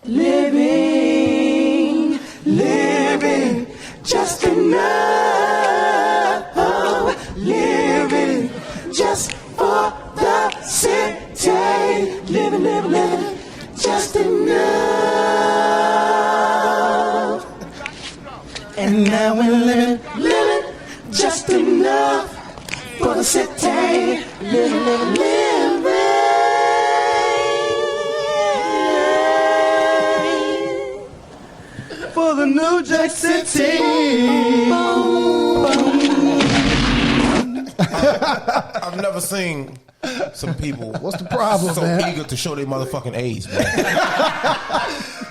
living just enough. Oh, living just for the city. Living just enough. And now we're living just enough for the city. Living. For the New Jack City. I've never seen some people. What's the problem, so man? eager to show their motherfucking age, man.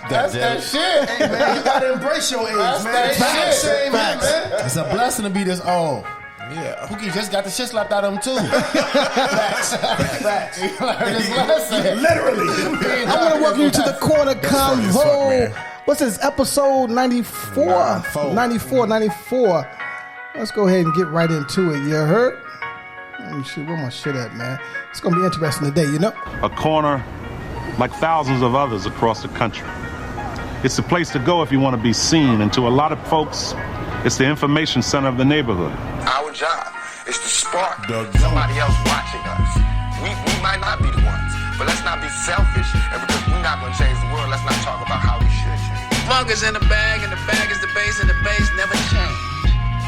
That's that shit. Hey, man, you gotta embrace your age, That's man. that Facts. shit. Facts. Man. It's a blessing to be this old. Yeah. Pookie just got the shit slapped out of him, too. Facts. He learned his lesson. Literally. I want to welcome you to the Corner Convo. What's this, episode 94? 94. Let's go ahead and get right into it. You heard? Let me see, where my shit at, man? It's going to be interesting today, you know? A corner like thousands of others across the country. It's the place to go if you want to be seen, and to a lot of folks, it's the information center of the neighborhood. Our job is to spark somebody else watching us. We might not be the ones, but let's not be selfish. And because we're not going to change the world, let's not talk about how we should change. Funk is in the bag, and the bag is the bass, and the bass never change.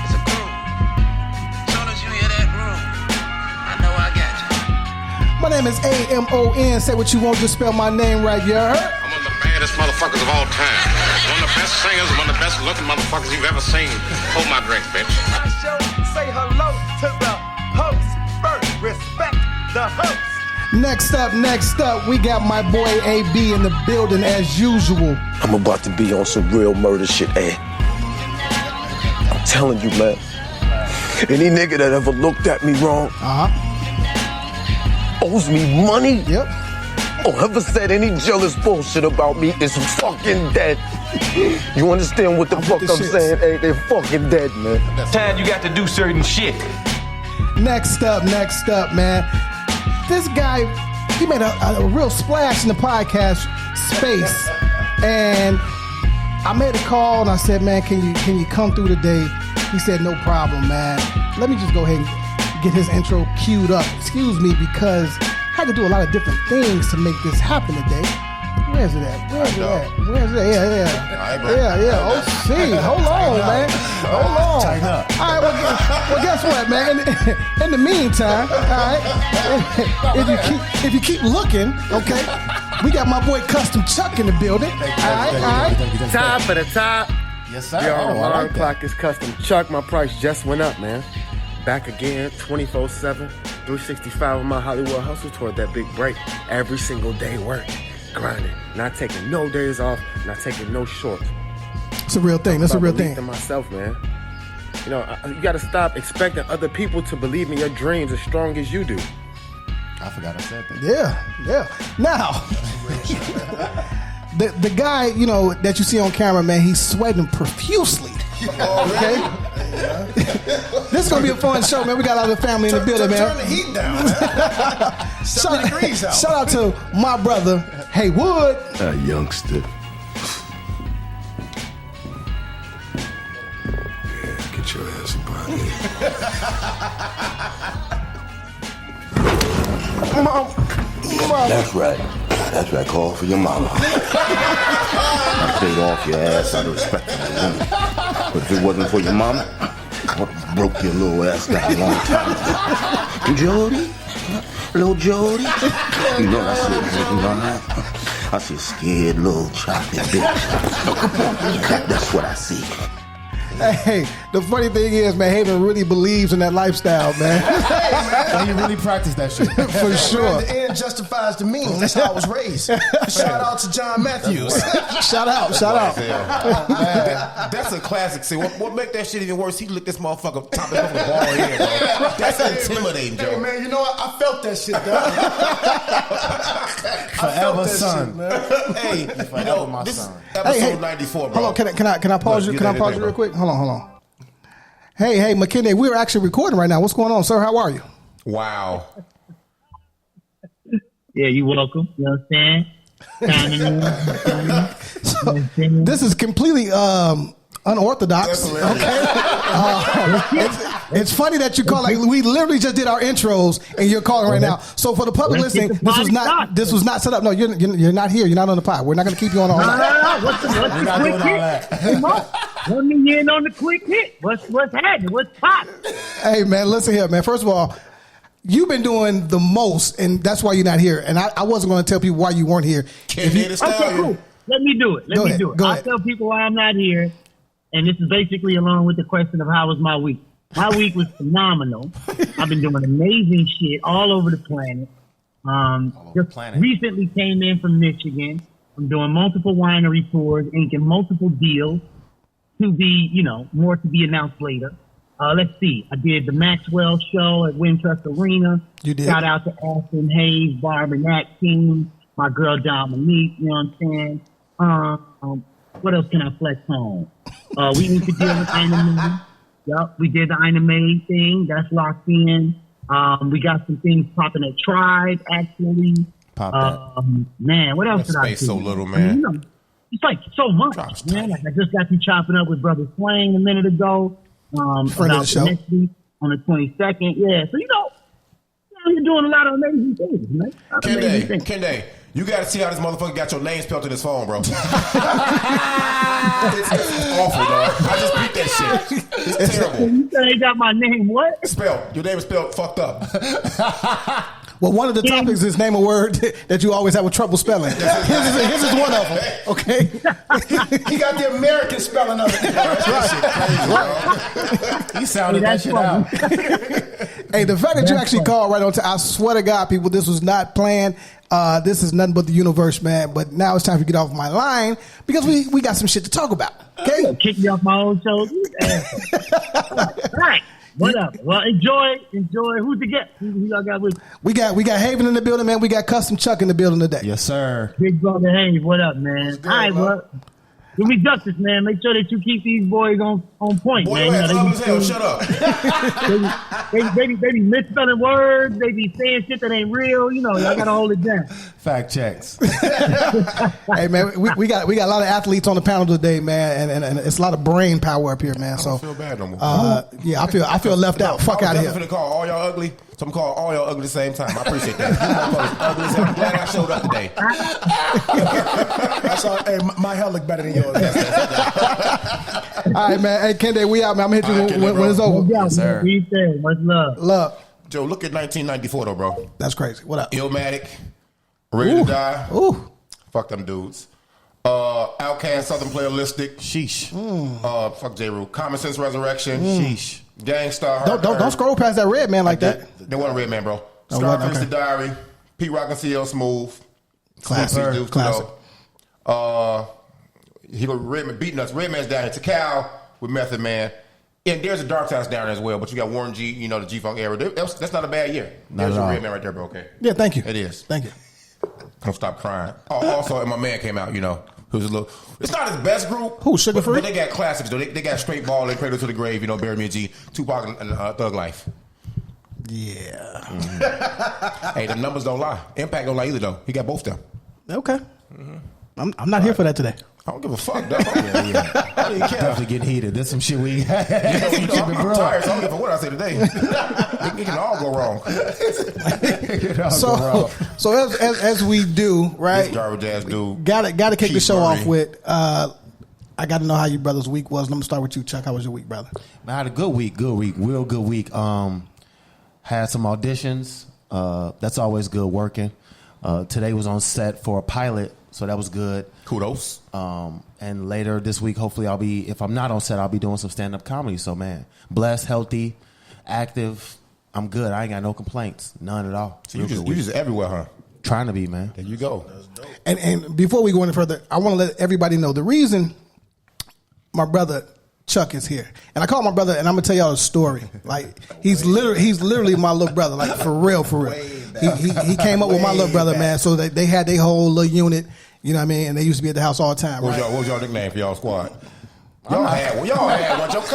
It's a groove. As soon as you hear that groove, I know I got you. My name is A-M-O-N. Say what you want, just spell my name right, you heard? I'm one of the baddest motherfuckers of all time. One of the best singers, one of the best looking motherfuckers you've ever seen. Hold my drink, bitch. Say hello to the host first. Respect the host. Next up, we got my boy AB in the building as usual. I'm about to be on some real murder shit, eh? I'm telling you, man. Any nigga that ever looked at me wrong owes me money. Yep. Or ever said any jealous bullshit about me is fucking dead. You understand what the fuck I'm saying? Hey, they're fucking dead, man. Time you got to do certain shit. Next up, man. This guy, he made a real splash in the podcast space. And I made a call and I said, man, can you come through today? He said, no problem, man. Let me just go ahead and get his intro queued up. Excuse me, because I had to do a lot of different things to make this happen today. Where's it at? Yeah. Oh, see. Hold on, man. Hold on. Tighten up. All right, well, guess what, man? In the meantime, all right, if you keep looking, okay, we got my boy Custom Chuck in the building. All right. Top for the top. Yes, sir. Yo, I alarm like clock is Custom Chuck. My price just went up, man. Back again, 24/7, 365 of my Hollywood hustle toward that big break. Every single day working, grinding, not taking no days off, not taking no shorts. It's a real thing. That's a real thing. In myself, man. You know, you got to stop expecting other people to believe in your dreams as strong as you do. I forgot I said that. Yeah. Now, the guy, you know, that you see on camera, man, he's sweating profusely. Okay? This is going to be a fun show, man. We got all the family in the building, man. Turn the heat down, man. 70 degrees out. Shout out to my brother, Haywood. Youngster. Get your ass up out here. Mom. That's right. Call for your mama. I paid off your ass out of respect for your woman. But if it wasn't for your mama, I would have broke your little ass down a long time ago. Jody? Little Jody? You know what I see? I see a scared little choppy bitch. That's what I see. Hey, the funny thing is, man, Hayden really believes in that lifestyle, man. Hey, man. He really practiced that shit. For sure. The end justifies the means. That's how I was raised. Shout out to John Matthews. Shout out. That's a classic. See, what make that shit even worse? He licked this motherfucker top of the ball here, bro. That's intimidating, Joe. Hey, man, you know what? I felt that shit, dog. Forever, son. Shit, hey, you know, my this son. episode 94, bro. Hold on, can I pause you? Can I pause you real quick? Hold on. Hey, McKinney, we're actually recording right now. What's going on, sir? How are you? Wow. Yeah, you welcome. You know what I'm saying? this is completely unorthodox. Okay, it's funny that you call. Like, we literally just did our intros, and you're calling right now. So for the public listening, this was not set up. No, you're not here. You're not on the pod. We're not going to keep you on all night. What's the quick hit? Let me in on the quick hit. What's happening? What's popping? Hey man, listen here, man. First of all, you've been doing the most, and that's why you're not here. And I wasn't going to tell people why you weren't here. Okay, cool. Let me do it. I'll tell people why I'm not here. And this is basically along with the question of how was my week. My week was phenomenal. I've been doing amazing shit all over the planet. Recently came in from Michigan. I'm doing multiple winery tours, inking multiple deals to be, more to be announced later. Let's see. I did the Maxwell show at Wintrust Arena. You did. Shout out to Ashton Hayes, Barbara Nat King, my girl Dominique, you know what I'm saying? What else can I flex on? We need to deal with anime. Yep, we did the anime thing. That's locked in. We got some things popping at Tribe, actually. Man, what else did I do? Space so little, man. It's like so much, man. Like, I just got you chopping up with Brother Slang a minute ago. Friend of the show. Next week on the 22nd. Yeah, so you're doing a lot of amazing things, man. Kende, you got to see how this motherfucker got your name spelled to this phone, bro. It's awful, dog. I just beat that shit. It's terrible. You said they got my name what? Spelled. Your name is spelled fucked up. Well, one of the topics is name a word that you always have with trouble spelling. His is one of them. Okay. He got the American spelling of it. That's right. He sounded that shit out. Hey, the fact that you actually called right on time, I swear to God, people, this was not planned. This is nothing but the universe, man. But now it's time to get off my line because we got some shit to talk about. Okay. Kick me off my own show. All right. What up? Well, enjoy. Who's the guest? Who y'all got with you? We got Haven in the building, man. We got Custom Chuck in the building today. Yes, sir. Big brother Hayes, what up, man? Good, all right, well, do me justice, man. Make sure that you keep these boys on point, boy, man. Shut up. they be misspelling words. They be saying shit that ain't real. Y'all gotta hold it down. Fact checks. Hey, man, we got a lot of athletes on the panel today, man, and it's a lot of brain power up here, man. I don't feel bad no more. Yeah, I feel left out. Fuck out of here. I'm finna call all y'all ugly, so I'm calling all y'all ugly at the same time. I appreciate that. I'm glad I showed up today. Hey, my hair look better than yours. All right, man. Hey, Kende, we out, man. I'm gonna hit you when it's over. Yes, sir. Much love. Love. Joe, look at 1994 though, bro. That's crazy. What up? Illmatic, Ready to Die. Ooh. Fuck them dudes. Outkast, Southern Playalistic. Sheesh. Fuck Jagrill. Common Sense Resurrection. Sheesh. Gangstar. Don't scroll past that red man like that. They wasn't Red Man, bro. Oh, Scarface, okay. The Diary. Pete Rock and CL Smooth. Classic. Classic. He go Redman beating us. Redman's down here. Takal with Method Man. And there's a Dark Side's down there as well, but you got Warren G, the G-Funk era. That's not a bad year. There's your Redman right there, bro, okay? Yeah, thank you. It is. Thank you. Don't stop crying. Also, my man came out, who's a little... It's not his best group. Who, Sugar Free? But they got classics, though. They got Straight Ball and Cradle to the Grave, Bury Me and G, Tupac and Thug Life. Yeah. Hey, the numbers don't lie. Impact don't lie either, though. He got both them. Okay. I'm not here for that today. I don't give a fuck, dog. I don't even care. Definitely getting heated. There's some shit we... I'm tired, so I don't give a what I say today. It can all go wrong. So as we do, right? This garbage ass dude. Got to kick the show Murray. off with. I got to know how your brother's week was. I'm gonna start with you, Chuck. How was your week, brother? I had a good week, real good week. Had some auditions. That's always good working. Today was on set for a pilot, so that was good. Kudos. And later this week, hopefully if I'm not on set, I'll be doing some stand-up comedy. So, man, blessed, healthy, active. I'm good. I ain't got no complaints. None at all. So you just everywhere, huh? Trying to be, man. There you go. And before we go any further, I want to let everybody know the reason my brother Chuck is here. And I call my brother, and I'm gonna tell y'all a story. Like he's literally my little brother. Like for real. He came up with my little brother, man. So they had their whole little unit. You know what I mean? And they used to be at the house all the time. What was y'all nickname for y'all squad? Y'all had one. Y'all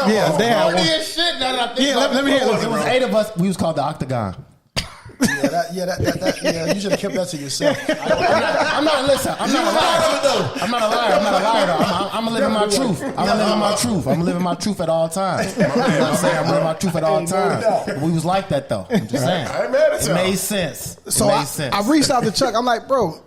Yeah, they had one. Let me hear. It was 8 of us. We was called the Octagon. Yeah, you should have kept that to yourself. I'm not a liar. I'm not a liar, though. I'm living my truth. I'm living my truth at all times. You know what I'm saying? I'm living my truth at all times. We was like that, though. I'm just saying. I ain't mad at it y'all. Made sense. So I reached out to Chuck. I'm like, bro,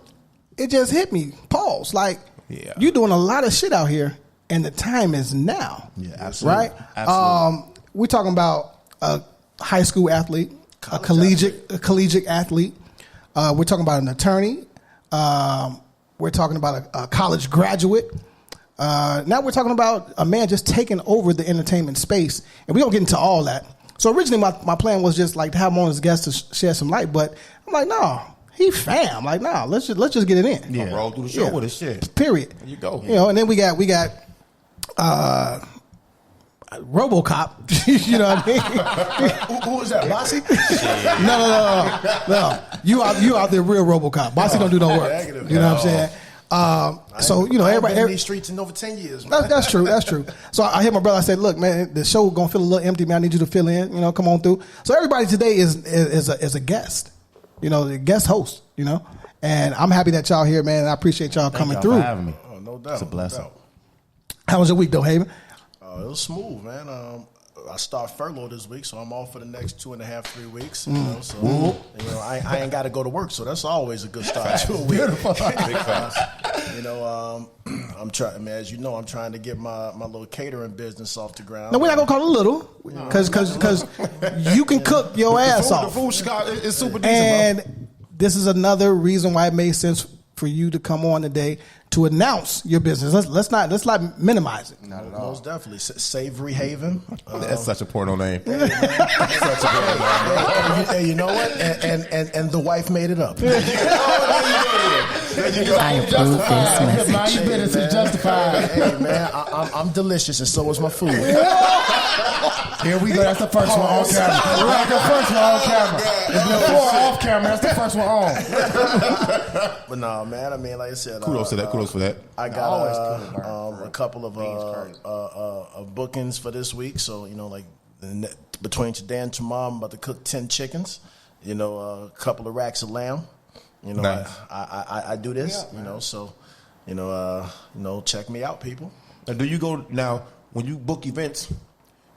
it just hit me. Pause. Like, you doing a lot of shit out here, and the time is now. Yeah, absolutely. Right? Absolutely. We're talking about a high school athlete, a collegiate athlete. We're talking about an attorney. We're talking about a college graduate. Now we're talking about a man just taking over the entertainment space, and we don't get into all that. So originally, my plan was just like to have him on as a guest to shed some light, but I'm like, no, he fam. Like, no, let's just get it in. Yeah, roll through the show with his shit. Period. There you go. You know, and then we got RoboCop. You know what I mean? Who was that? Bossy? No. You out there, real RoboCop. Bossy don't do no work. You know what I'm saying? So you know, everybody been in these streets in over 10 years. Man. That's true. So I hit my brother. I said, "Look, man, the show gonna feel a little empty. Man, I need you to fill in. You know, come on through." So everybody today is a guest. You know, the guest host. You know, and I'm happy that y'all here, man. And I appreciate y'all coming through. For having me. Oh, no doubt. It's a blessing. How was your week, though, Haven? It was smooth, man. I start furlough this week, so I'm off for the next 2.5, 3 weeks. You know, so you know, I ain't got to go to work, so that's always a good start to a week. You know, I'm trying, man. As you know, I'm trying to get my little catering business off the ground. No, we're not gonna call it little, because you can cook your ass off. The food is super decent, and bro. This is another reason why it made sense for you to come on today to announce your business. Let's not minimize it. Not at all. Most definitely. Savory Haven. That's such a porno name. Hey, you know what? And the wife made it up. I approve this message. My business is justified. Hey, man, I'm delicious, and so is my food. Here we go. That's the first one on camera. That's the first one on camera. It's been 4 off camera. That's the first one on. But no, man. I mean, like I said, Kudos to that. Kudos for that. I got a couple of bookings for this week. So you know, like between today and tomorrow, I'm about to cook 10 chickens. You know, a couple of racks of lamb. You know, nice. I do this. Yeah, you know, so you know, check me out, people. Now, do you go now when you book events?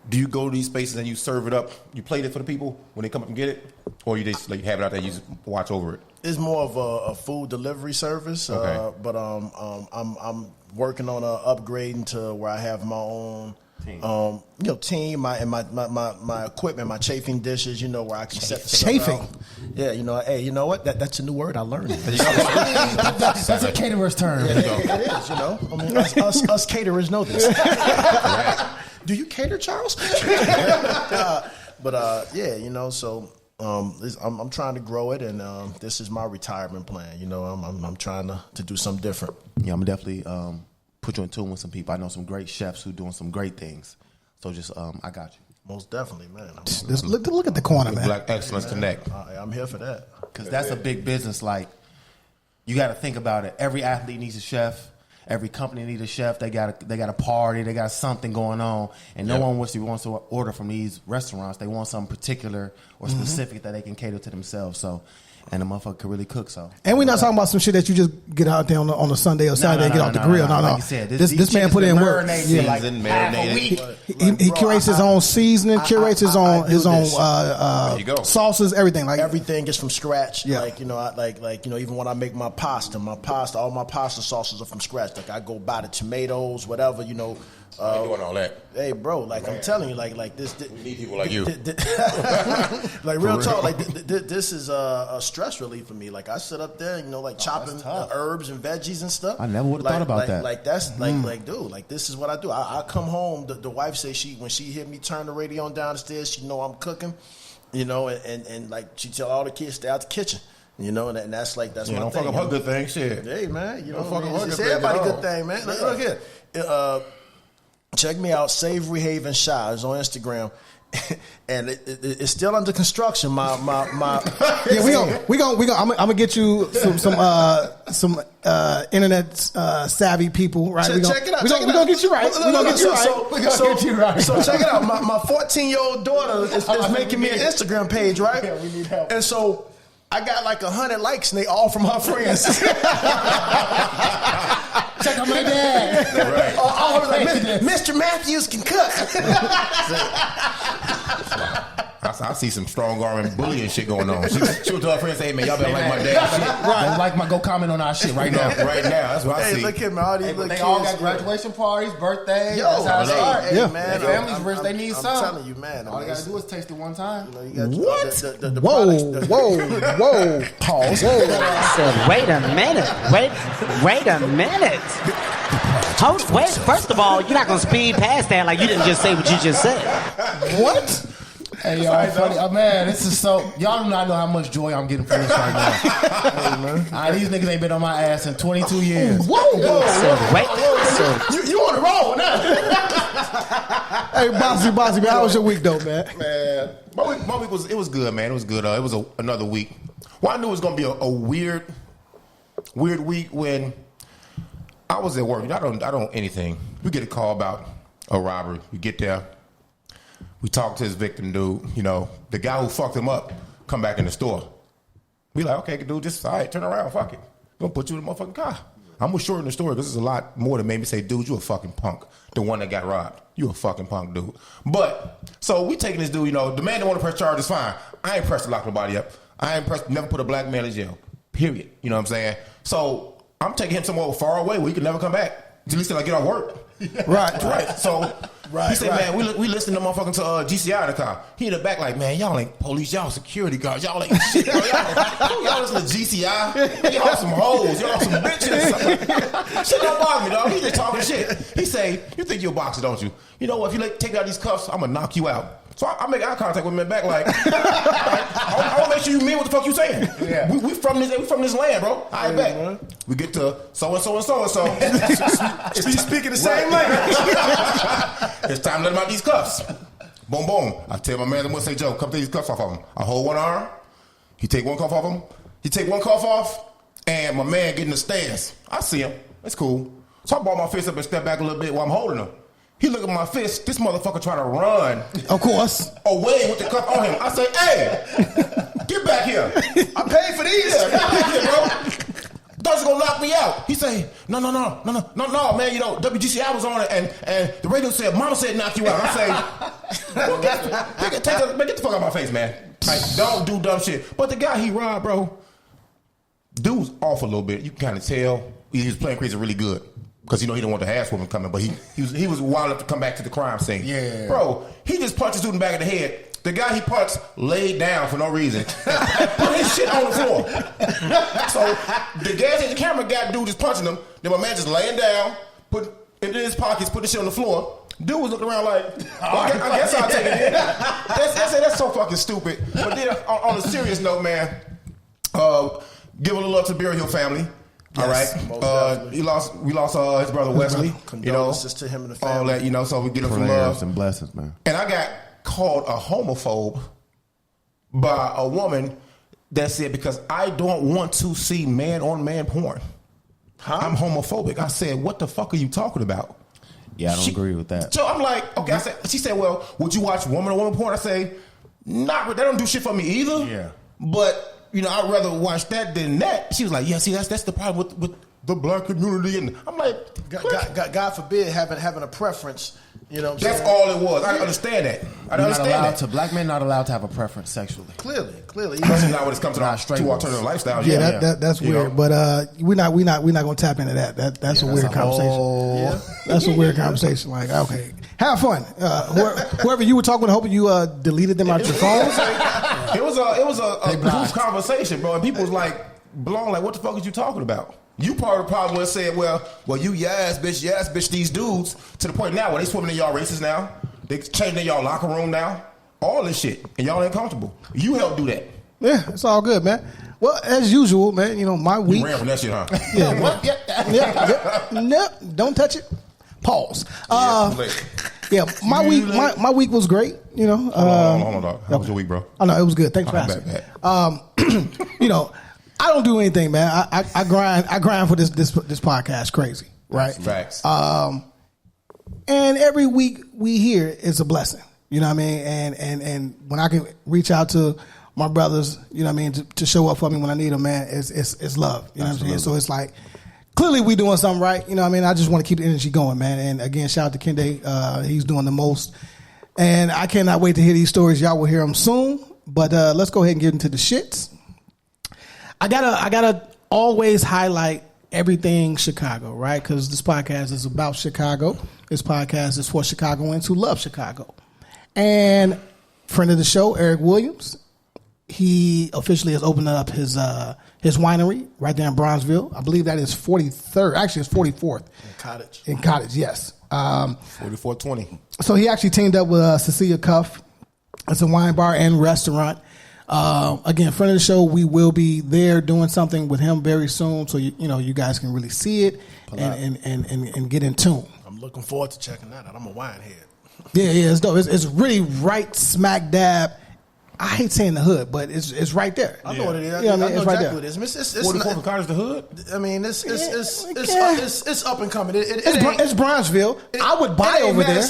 Do you go to these spaces and you serve it up? You plate it for the people when they come up and get it, or you just like have it out there, you just watch over it? It's more of a food delivery service, okay. But I'm working on upgrading to where I have my own team, my equipment, my chafing dishes, you know, where I can set the chafing. Stuff out. Yeah, you know, hey, you know what? That's a new word I learned. That's a caterer's term. It is, you know. I mean, us caterers know this. Do you cater, Charles? But yeah, you know, so I'm trying to grow it, and this is my retirement plan. You know, I'm trying to do something different. Yeah, I'm definitely put you in tune with some people. I know some great chefs who doing some great things. So just I got you. Most definitely, man. Look at the corner, man. Black Excellence Connect. I'm here for that. Because that's a big business. Like, you got to think about it. Every athlete needs a chef. Every company needs a chef. They got a party. They got something going on, and no one wants to order from these restaurants. They want something particular or specific that they can cater to themselves. So, and the motherfucker can really cook. So, and we're not talking about some shit that you just get out there on a Sunday or Saturday and get off the grill. No. Like you said, this man put in work. Yeah, like half a week. He curates his own seasoning, curates his own sauces, everything. Like everything is from scratch. Yeah. Like you know, even when I make my pasta, all my pasta sauces are from scratch. Like I go buy the tomatoes, whatever, you know. Doing all that. Hey, bro, like man. I'm telling you, like this. We need people like you. Like real talk, like this is a stress relief for me. Like I sit up there, you know, like chopping herbs and veggies and stuff. I never would have thought about that. Like that's like dude, like this is what I do. I come home. The wife says when she hear me turn the radio on downstairs, she know I'm cooking. You know, and like she tell all the kids stay out the kitchen. You know, and that's my thing. Don't fuck up her good thing, shit. Hey man, you know, fuck up her good thing. Everybody good thing, man. Look here. Check me out, Savory Haven Shy. It's on Instagram, and it's still under construction. My yeah, we gonna. I'm gonna get you some internet savvy people, right? Check it out. We're gonna get you right. We're gonna get you right. So check it out. My 14-year-old daughter is making me an Instagram page, right? Yeah, we need help. And so I got like 100 likes, and they all from her friends. Check out my dad. Right. All of them like, Mr. Matthews can cook. I see some strong arm and bullying shit going on. She would tell her friends, "Hey man, y'all better like my dad shit." Right. Go comment on our shit right now. Right now. That's what I see. Look at me, all these little They kids. all got graduation parties, birthdays. Yo, that's how it starts. hey, man, Their families rich. They need I'm some. telling you, man. All they gotta do is taste it one time. You got What? The Whoa. Pause. said, wait a minute. Wait a minute. Wait, first of all, you're not going to speed past that like you didn't just say what you just said. What? Hey, y'all, funny. Oh, man, this is so... Y'all do not know how much joy I'm getting from this right now. Hey, man. These niggas ain't been on my ass in 22 years. Whoa. Wait. You on the roll now. Hey, Bossy, man, how was your week, though, man? Man, my week was good, man. It was good. It was another week. Well, I knew it was gonna be a weird week when I was at work. I don't anything. We get a call about a robbery. We get there. We talk to his victim, dude. You know, the guy who fucked him up come back in the store. We like, okay, dude, just all right, turn around, fuck it. We're gonna put you in the motherfucking car. I'm gonna shorten the story because there's a lot more that made me say, dude, you a fucking punk. The one that got robbed. You a fucking punk, dude. But, so we taking this dude, you know, the man that want to press charges, fine. I ain't pressed to lock nobody up. I ain't pressed, never put a black man in jail. Period. You know what I'm saying? So, I'm taking him somewhere far away where he can never come back. At least till I get off work. Right. So, he said, man, we listening to motherfucking to GCI in the car. He in the back like, man, y'all ain't police, y'all security guards, y'all ain't shit. Y'all listen to GCI. Y'all some hoes, y'all some bitches. Shit don't bother me, dog. He just talking shit. He say, you think you're a boxer, don't you? You know what? If you take out these cuffs, I'm gonna knock you out. So I make eye contact with him in the back like, I want to make sure you mean what the fuck you saying. Yeah. We from this land, bro. I bet. Man. We get to so-and-so. Speaking the same language. It's time to let him out these cuffs. Boom, boom. I tell my man, I'm going to say, Joe, come take these cuffs off of him. I hold one arm. He take one cuff off him. He take one cuff off, and my man get in the stance. I see him. It's cool. So I brought my fist up and step back a little bit while I'm holding him. He look at my fist. This motherfucker trying to run. Of course. Away with the cuff on him. I say, hey, get back here. I paid for these. Yeah, get back here, bro. Thought you gonna lock me out. He say, no, man. You know, WGCI was on it, and the radio said, Mama said knock you out. I say, get the fuck out of my face, man. Like, don't do dumb shit. But the guy he robbed, bro, dude's off a little bit. You can kind of tell he was playing crazy really good. Because, you know, he didn't want the ass woman coming, but he was wild enough to come back to the crime scene. Yeah. Bro, he just punched this dude in the back of the head. The guy he punched laid down for no reason. Put his shit on the floor. So the gas station camera got dude just punching him. Then my man just laying down, put in his pockets, put the shit on the floor. Dude was looking around like, well, I guess I'll take it in. That's so fucking stupid. But then on a serious note, man, give a little love to the Berry Hill family. Yes, all right. We lost his brother Wesley. Condolences to him and the family. All that, you know, so we get him some love. And blessings, man. And I got called a homophobe by a woman that said, because I don't want to see man-on-man porn. Huh? I'm homophobic. I said, what the fuck are you talking about? Yeah, I don't agree with that. So I'm like, okay. She said, well, would you watch woman-on-woman porn? I say, not. They don't do shit for me either. Yeah. But, you know, I'd rather watch that than that. She was like, yeah, see, that's the problem with the black community. And I'm like, God forbid having a preference. You know what I'm that's saying? all it was. I understand that. Black men not allowed to have a preference sexually. Clearly. Especially not when it comes to alternative lifestyles. Yeah, that's weird. But we're not gonna tap into that. That's a weird conversation. That's a weird conversation. Like, okay, have fun. Whoever you were talking to, hoping you deleted them out your phones. It was a group conversation, bro, and people was like blown. Like, what the fuck is you talking about? You part of the problem was said, well, you yes bitch these dudes to the point now where they swimming in y'all races now. They changing in y'all locker room now. All this shit, and y'all ain't comfortable. You helped do that. Yeah, it's all good, man. Well, as usual, man. You know, my week. You ran from that shit, huh? Yeah. No, don't touch it. Pause. My week was great. You know. Hold on, dog. How was your week, bro? Oh no, it was good. Thanks for asking. You know, I don't do anything, man. I grind for this podcast. Crazy, right? Facts. And every week we hear is a blessing. You know what I mean? And when I can reach out to my brothers, you know what I mean, to show up for me when I need them, man, it's love. You know what I'm saying? So it's like, clearly we doing something right. You know what I mean? I just want to keep the energy going, man. And again, shout out to Kende. He's doing the most. And I cannot wait to hear these stories. Y'all will hear them soon. But let's go ahead and get into the shits. I gotta always highlight everything Chicago, right? Because this podcast is about Chicago. This podcast is for Chicagoans who love Chicago. And friend of the show, Eric Williams, he officially has opened up his winery right there in Bronzeville. I believe that is 43rd. Actually, it's 44th. In Cottage, yes. 4420. So he actually teamed up with Cecilia Cuff. It's a wine bar and restaurant. Again, friend of the show, we will be there doing something with him very soon, so you guys can really see it and get in tune. I'm looking forward to checking that out. I'm a wine head. Yeah, it's dope. It's really right smack dab. I hate saying the hood, but it's right there. I know what it is. I know exactly right what it is. It's 44th Cottage, the hood. I mean, it's up and coming. It's Bronzeville. I would buy over there.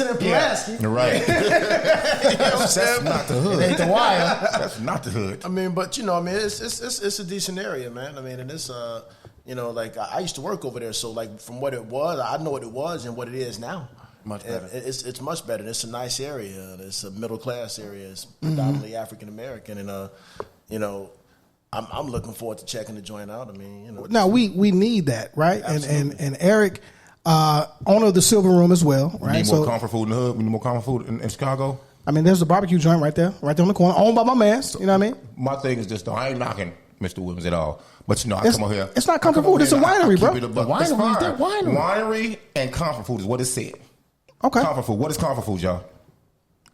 You're right. That's not the hood. It ain't the wire. That's not the hood. I mean, but it's a decent area, man. I mean, and it's like I used to work over there, so like from what it was, I know what it was and what it is now. Much better. It's much better. It's a nice area. It's a middle class area. It's predominantly African American, and I'm looking forward to checking the joint out. I mean, Now we need that, right? And Eric, owner of the Silver Room as well, right? We need more comfort food in the hood. We need more comfort food in Chicago. I mean, there's a barbecue joint right there on the corner, owned by my man. You know what I mean? My thing is just, though, I ain't knocking Mr. Williams at all. But, I come over here. It's not comfort food. It's a winery, bro. The winery is that winery. Winery and comfort food is what it said. Okay. Comfort food. What is comfort food, y'all?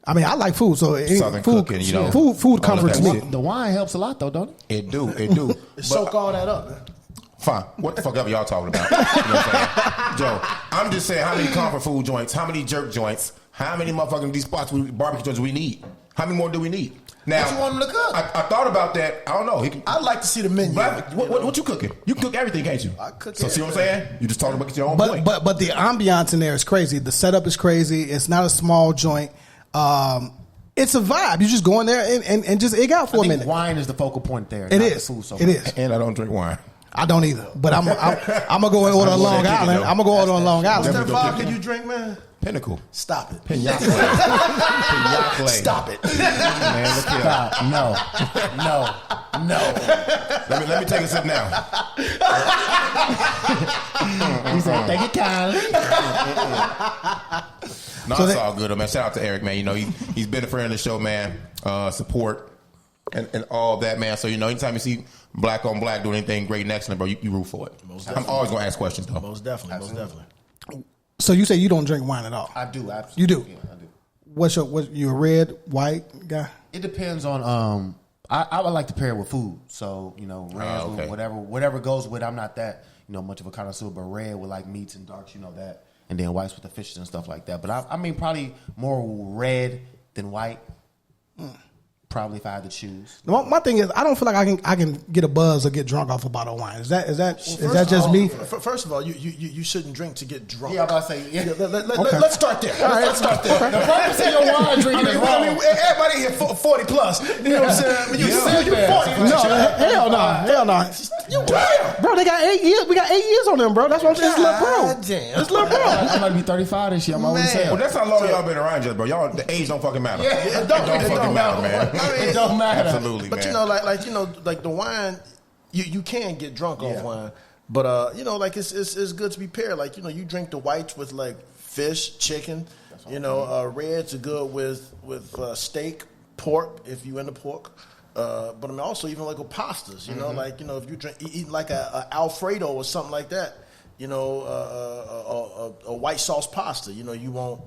I mean, I like food, so Southern cooking, food comforts me. The wine helps a lot, though, don't it? It do. Soak all that up, man. Fine. What the fuck ever y'all talking about? You know what I'm saying? Joe, I'm just saying, how many comfort food joints, how many jerk joints, how many motherfucking these spots, barbecue joints we need? How many more do we need? Now, what you want him to cook? I thought about that. I don't know. I'd like to see the menu. What you cooking? You can cook everything, can't you? I cook So see what I'm saying? You just talking about your own point. But the ambiance in there is crazy. The setup is crazy. It's not a small joint. It's a vibe. You just go in there and just egg out for a minute. Wine is the focal point there. It is. It is. And I don't drink wine. I don't either. But I'm gonna go and order on Long Island. I'm gonna go order on Long Island. What's that vodka you drink, man? Pinnacle. Stop it. Pinnacle. Stop it. Man, look here. Stop. No. Let me take a sip now. He said, "Thank you kindly." No, it's all good, man. Shout out to Eric, man. He's been a friend of the show, man. Support and all that, man. So anytime you see black on black doing anything great next to them, bro, you root for it. I'm always gonna ask questions, though. Most definitely. So you say you don't drink wine at all? I do, absolutely. You do? Yeah, I do. What's you a red, white guy? It depends on. I would like to pair it with food. So red, with whatever goes with. I'm not that much of a connoisseur, but red with like meats and darks, that, and then whites with the fishes and stuff like that. But I mean, probably more red than white. Probably if I had to choose. My thing is, I don't feel like I can get a buzz or get drunk off a bottle of wine. Is that just me? First of all, you shouldn't drink to get drunk. Yeah, I'm about to say. Yeah. Let's start there. All right. Let's start there. Okay. The purpose of your wine drinking is wrong. I mean, everybody here 40 plus. You know what I'm saying? When you 40, No, hell no. You damn. Bro, they got 8 years. We got 8 years on them, bro. That's what I'm saying. It's little bro. Damn. It's little bro. I'm about to be 35 this year. I'm always saying. Well, that's how long y'all been around, just bro. Y'all, the age don't fucking matter. Yeah, it don't fucking matter, man. I mean, it don't matter. Absolutely, but man. like the wine, you can get drunk off wine, but it's good to be paired. Like you drink the whites with like fish, chicken. Reds are good with steak, pork if you into pork. But I mean also even like with pastas. If you eat like a Alfredo or something like that. A white sauce pasta. You won't.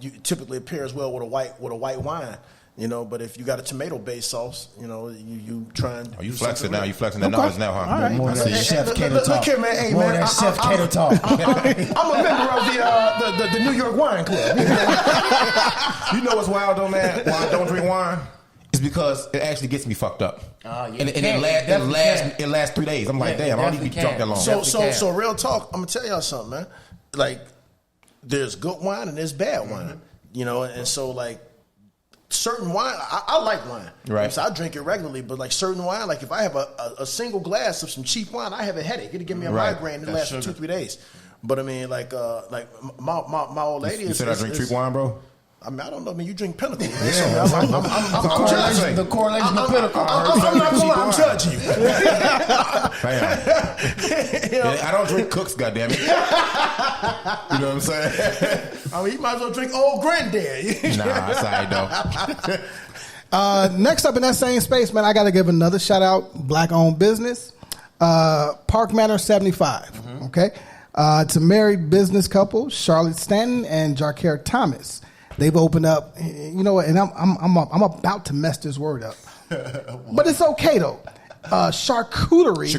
You typically it pairs well with a white wine. But if you got a tomato-based sauce, you try and. Oh, you flexing now? You flexing that knowledge now, huh? All right. More than Chef Cater Talk. Look here, man. Hey, More man. than Chef Cater Talk. I'm a member of the New York Wine Club. You know what's wild though, man? Why I don't drink wine? It's because it actually gets me fucked up. And it lasts 3 days. I'm like, damn, I don't need to be drunk that long. So real talk, I'm gonna tell y'all something, man. Like, there's good wine and there's bad wine. And so like. certain wine, I like wine. Right. So I drink it regularly, but like certain wine, like if I have a single glass of some cheap wine, I have a headache. It'll give me a migraine that lasts for 2-3 days. But I mean, like my old lady. You said I drink cheap wine, bro. I mean, I don't know. I mean, you drink Pinnacle. Man. Yeah, I'm judging. The correlation of Pinnacle. I'm not gonna lie. I'm judging you. I don't drink Cooks, goddammit. You know what I'm saying? I mean, you might as well drink Old Granddad. Nah, that's all right, though. Next up in that same space, man, I got to give another shout out, black-owned business, Park Manor 75. Okay, it's a married business couple, Charlotte Stanton and Jagrill Thomas. They've opened up, you know what? And I'm about to mess this word up, but it's okay though. Charcuterie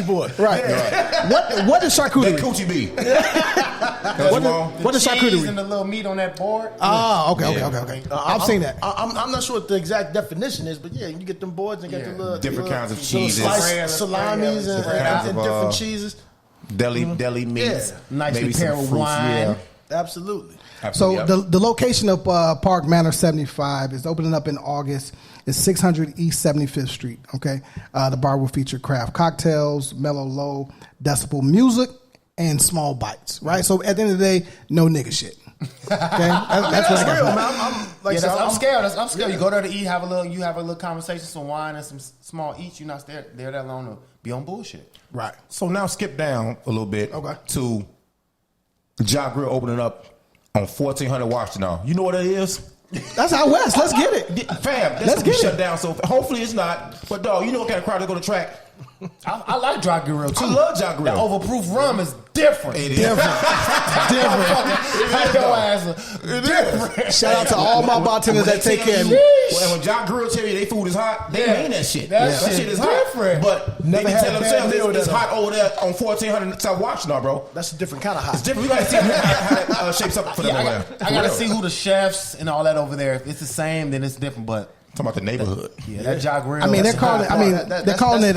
board. Right. What is charcuterie? That coochie be. What is charcuterie? Cheese and the little meat on that board. Oh, okay. I've seen that. I'm not sure what the exact definition is, but yeah, you get them boards and get the little different kinds of cheeses, salamis and different cheeses. Deli meats, nicely maybe paired some with fruits. wine. Yeah. Absolutely. So the location of Park Manor 75 is opening up in August. It's 600 East 75th Street. Okay, the bar will feature craft cocktails, mellow, low decibel music, and small bites. Right. So at the end of the day, no nigga shit. Okay, that's what I got. I'm scared. I'm scared. You go there to eat, have a little conversation, some wine and some small eats. You're not there that long to be on bullshit. Right. So now skip down a little bit to Jagrill opening up on 1400 Washington. You know what it is? That's out west. Let's get it, fam. That's gonna be shut down. So hopefully it's not. But dog, you know what kind of crowd they go to track? I like Jagrill too. I love Jagrill. The overproof rum is different. It is different. Different. Shout out to all my bartenders that take care of me. When Jagrill tell you they food is hot, they mean that shit. That shit is different. Hot. But they tell themselves it's hot over there on 1400 South Washington, bro. That's a different kind of hot. It's different. We gotta see how it shapes up for them over there. I gotta see who the chefs and all that over there. If it's the same, then it's different. But talking about the neighborhood. That Jagrill. I mean, they're calling it. I mean, they're calling it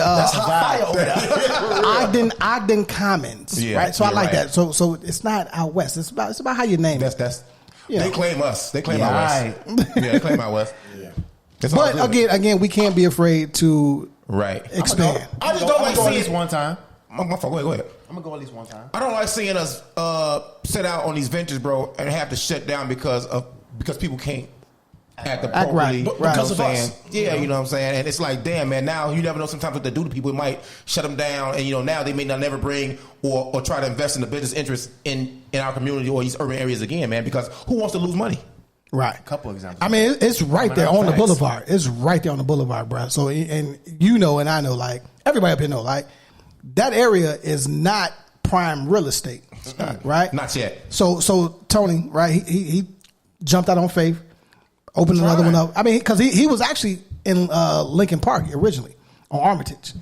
Ogden Commons, right? So I like that. So it's not out west. It's about how you name it. They claim us. They claim out west. Yeah, they claim out west. Yeah. But again, we can't be afraid to expand. I just don't like seeing this one time. Go ahead. I'm gonna go at least one time. I don't like seeing us set out on these ventures, bro, and have to shut down because people can't act appropriately. Because of us. Yeah, you know what I'm saying? And it's like, damn, man, now you never know sometimes what they do to people. It might shut them down, and now they may not never bring or try to invest in the business interest in our community or these urban areas again, man, because who wants to lose money? Right. A couple examples. I mean, it's right there on the boulevard. It's right there on the boulevard, bro. So, and you know, and I know, like, everybody up here know, like, that area is not prime real estate, right? Not yet. So Tony, right, he jumped out on faith, opened another one up. I mean, because he was actually in Lincoln Park originally on Armitage.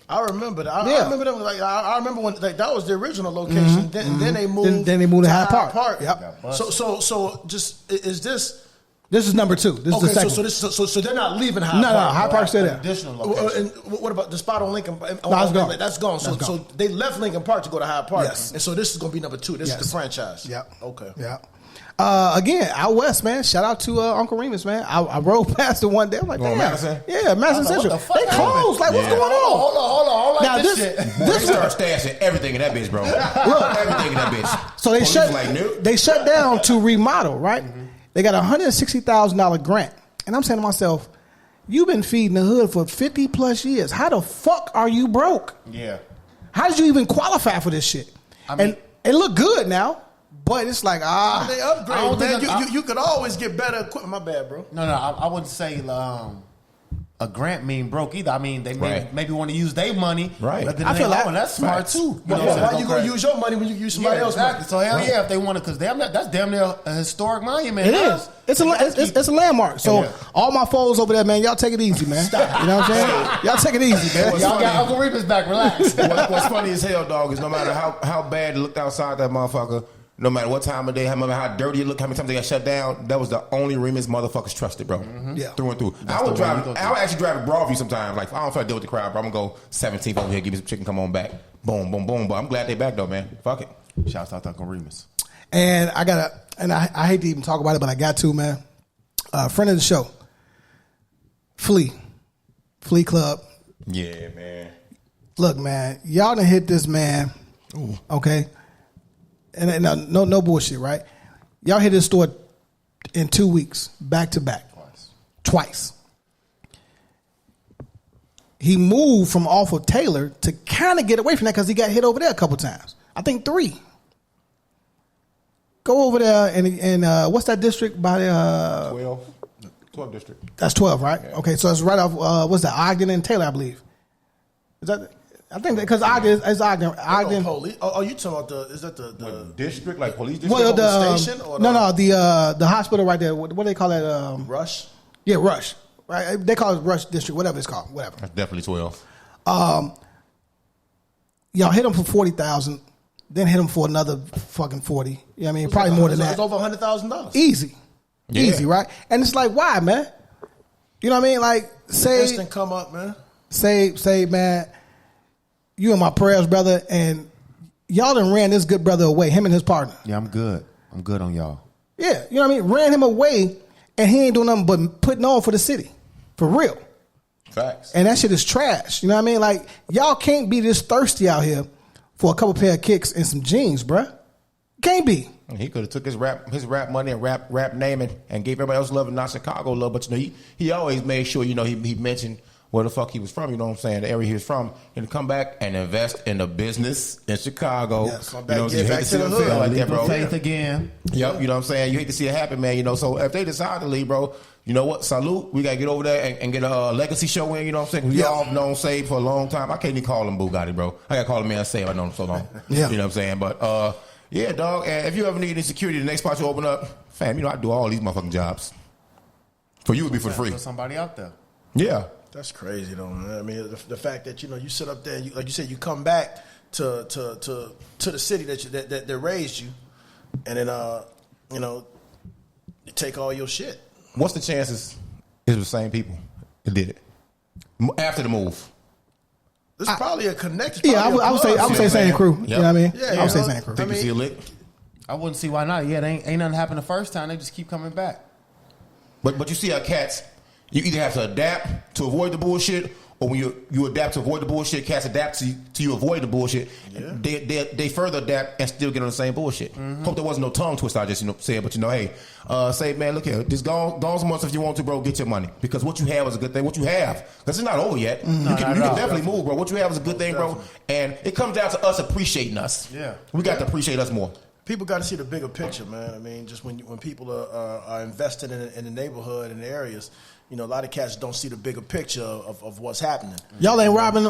I remember that. I remember them. Like I remember when that was the original location. Then they moved. Then they moved to Hyde Park. Yep. So just is this? This is number 2. This is the second. So they're not leaving Hyde Park. No, Hyde Park's still there. Additional location. And what about the spot on Lincoln? No, that's gone. That's gone. So they left Lincoln Park to go to Hyde Park. Yes. And so this is going to be number 2. This is the franchise. Yeah. Okay. Yeah. Again, out west, man. Shout out to Uncle Remus, man. I rode past it one day. I'm like, damn. Madison? Yeah, Madison Central. They closed. Like, what's going on? Hold on. Now this this start stashing everything in that bitch, bro. Look, everything in that bitch. So they shut down to remodel, right? They got a $160,000 grant, and I'm saying to myself, you've been feeding the hood for 50 plus years. How the fuck are you broke? Yeah. How did you even qualify for this shit? I mean, and it look good now. But it's like, they upgrade, man. You could always get better equipment. My bad, bro. No, I wouldn't say a grant mean broke either. I mean, they maybe want to use their money. Right. I feel like that's smart too. Why you gonna use your money when you use somebody else's money? So hell yeah, if they want to, because that's damn near a historic monument. It is. It's a landmark. So all my foes over there, man, y'all take it easy, man. You know what I'm saying? Y'all take it easy, man. Y'all got Uncle Remus back. Relax. What's funny as hell, dog, is no matter how bad it looked outside that motherfucker, no matter what time of day, no matter how dirty it looked, how many times they got shut down, that was the only Remus motherfuckers trusted, bro. Yeah. Through and through. I would actually drive to Broadview sometimes. Like, I don't feel like deal with the crowd, bro. I'm going to go 17th over here, give me some chicken, come on back. Boom, boom, boom. But I'm glad they back, though, man. Fuck it. Shouts out to Uncle Remus. And I hate to even talk about it, but I got to, man. Friend of the show, Flea Club. Yeah, man. Look, man, y'all done hit this man. Ooh. Okay, and no bullshit, right? Y'all hit this store in 2 weeks, back to back, twice. He moved from off of Taylor to kind of get away from that because he got hit over there a couple times. I think 3. Go over there and what's that district by 12 district. That's 12, right? Yeah. Okay, so it's right off. What's that? Ogden and Taylor, I believe. Is that? I think because Ogden is Ogden. Ogden. Police. Oh, you talking about the? Is that the district, like police district? Well, the station or the hospital right there. What do they call that? Rush. Yeah, Rush. Right? They call it Rush District, whatever it's called, whatever. That's definitely 12. Y'all hit him for 40,000, then hit him for another fucking 40. You know what I mean? Probably more than that. It's over $100,000. Easy. Yeah. Easy, right? And it's like, why, man? You know what I mean? Like, say, instant come up, man. Say, man, you in my prayers, brother, and y'all done ran this good brother away, him and his partner. Yeah, I'm good. I'm good on y'all. Yeah, you know what I mean? Ran him away, and he ain't doing nothing but putting on for the city. For real. Facts. And that shit is trash. You know what I mean? Like, y'all can't be this thirsty out here for a couple pair of kicks and some jeans, bruh. Can't be. He could have took his rap money and rap name and gave everybody else love and not Chicago love. But, you know, he always made sure, you know, he mentioned where the fuck he was from, you know what I'm saying, the area he was from, and to come back and invest in the business in Chicago. Yes, you know, you hate to see it fail like that, bro. Faith again. Yep, you know what I'm saying? You hate to see it happen, man, you know. So if they decide to leave, bro, you know what? Salute. We got to get over there and get a legacy show in, you know what I'm saying? We all known Save for a long time. I can't even call him Bugatti, bro. I got to call him man Save. I know him so long. Yeah. You know what I'm saying? But, yeah, dog, and if you ever need any security, the next spot you open up, fam, you know, I do all these motherfucking jobs. For you, it would be for free. For somebody out there. Yeah. That's crazy, though, man. I mean, the fact that, you know, you sit up there, like you said, you come back to the city that raised you, and then, you know, you take all your shit. What's the chances it's the same people that did it after the move? There's probably a connection. Yeah, I would say same crew. Yep. You know what I mean? Yeah, I would say same crew. Think you see a lick? I wouldn't see why not. Yeah, ain't nothing happened the first time. They just keep coming back. But you see how cats, you either have to adapt to avoid the bullshit, or when you adapt to avoid the bullshit, cats adapt to you avoid the bullshit. Yeah. They further adapt and still get on the same bullshit. Mm-hmm. Hope there wasn't no tongue twist I just said, but hey, say, man, look here, just go some months if you want to, bro. Get your money, because what you have is a good thing. What you have, because it's not over yet. Mm-hmm. You can definitely move, bro. What you have is a good thing, bro. And it comes down to us appreciating us. Yeah, we got to appreciate us more. People got to see the bigger picture, man. I mean, just when people are invested in the neighborhood and the areas, you know, a lot of cats don't see the bigger picture of what's happening. Y'all ain't robbing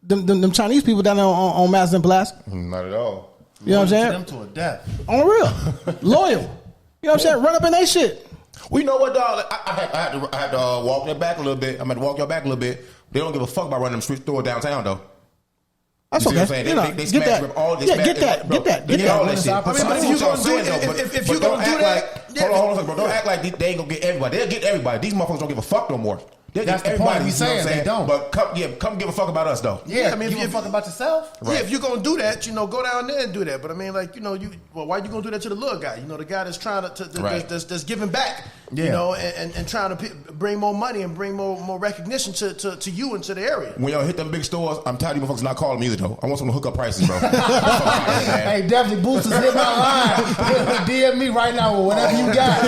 them Chinese people down there on Madison Place. Not at all. You know what I'm saying? Them to a death. On the real. Loyal. You know what I'm saying? Run up in their shit. Well, you know what, dog? I had to walk their back a little bit. I'm going to walk your back a little bit. They don't give a fuck about running them street store downtown, though. That's okay. They get that. Get that. I mean, if you're going to do that, hold on, bro. Don't act like they ain't going to get everybody. They'll get everybody. These motherfuckers don't give a fuck no more. That's the point he's saying. They don't. But come give a fuck about us, though. Yeah, I mean, if you give a fuck about yourself. Right. Yeah, if you're going to do that, you know, go down there and do that. But I mean, like, you know, why you going to do that to the little guy? You know, the guy that's trying that's giving back, you know, and trying to bring more money and bring more recognition to you and to the area. When y'all hit them big stores, I'm tired of you motherfuckers not calling me either, though. I want some to hook up prices, bro. Hey, definitely, Boosters, hit my line. DM me right now with whatever you got.